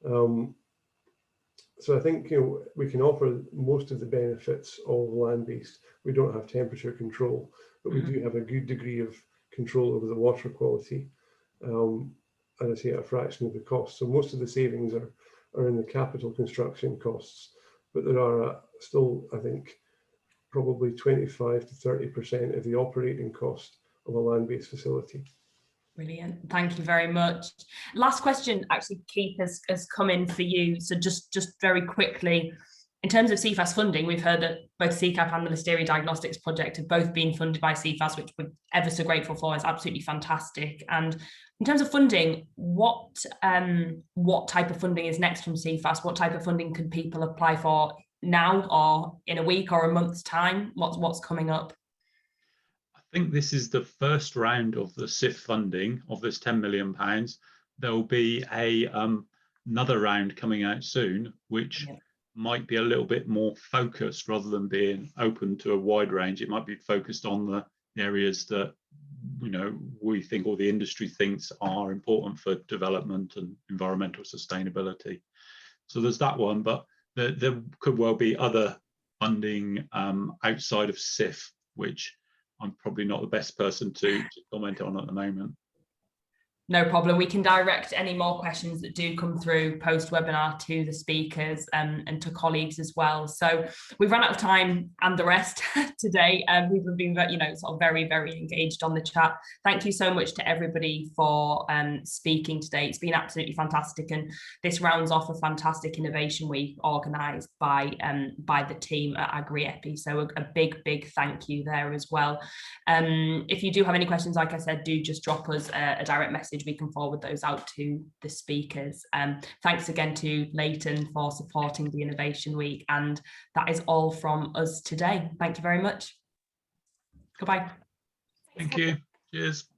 So I think we can offer most of the benefits of land-based. We don't have temperature control, but we do have a good degree of control over the water quality, and I say at a fraction of the cost. So most of the savings are in the capital construction costs, but there are still, I think, probably 25 to 30% of the operating cost of a land-based facility.
Brilliant. Thank you very much. Last question, actually, Keith, has come in for you. So just very quickly, in terms of CFAS funding, we've heard that both SeaCAP and the Listeria Diagnostics Project have both been funded by CFAS, which we're ever so grateful for. It's absolutely fantastic. And in terms of funding, what type of funding is next from CFAS? What type of funding can people apply for now, or in a week or a month's time? What's coming up?
I think this is the first round of the SIF funding of this £10 million. There will be another round coming out soon, which might be a little bit more focused rather than being open to a wide range. It might be focused on the areas that we think, or the industry thinks, are important for development and environmental sustainability. So there's that one, but there could well be other funding outside of SIF, which I'm probably not the best person to comment on at the moment.
No problem. We can direct any more questions that do come through post-webinar to the speakers and to colleagues as well. So we've run out of time and the rest today. People have been, sort of very, very engaged on the chat. Thank you so much to everybody for speaking today. It's been absolutely fantastic, and this rounds off a fantastic innovation week organised by the team at Agri-EPI. So a big, big thank you there as well. If you do have any questions, like I said, do just drop us a direct message. We can forward those out to the speakers. Thanks again to Leyton for supporting the Innovation Week, and that is all from us today. Thank you very much. Goodbye.
Thank you. Cheers.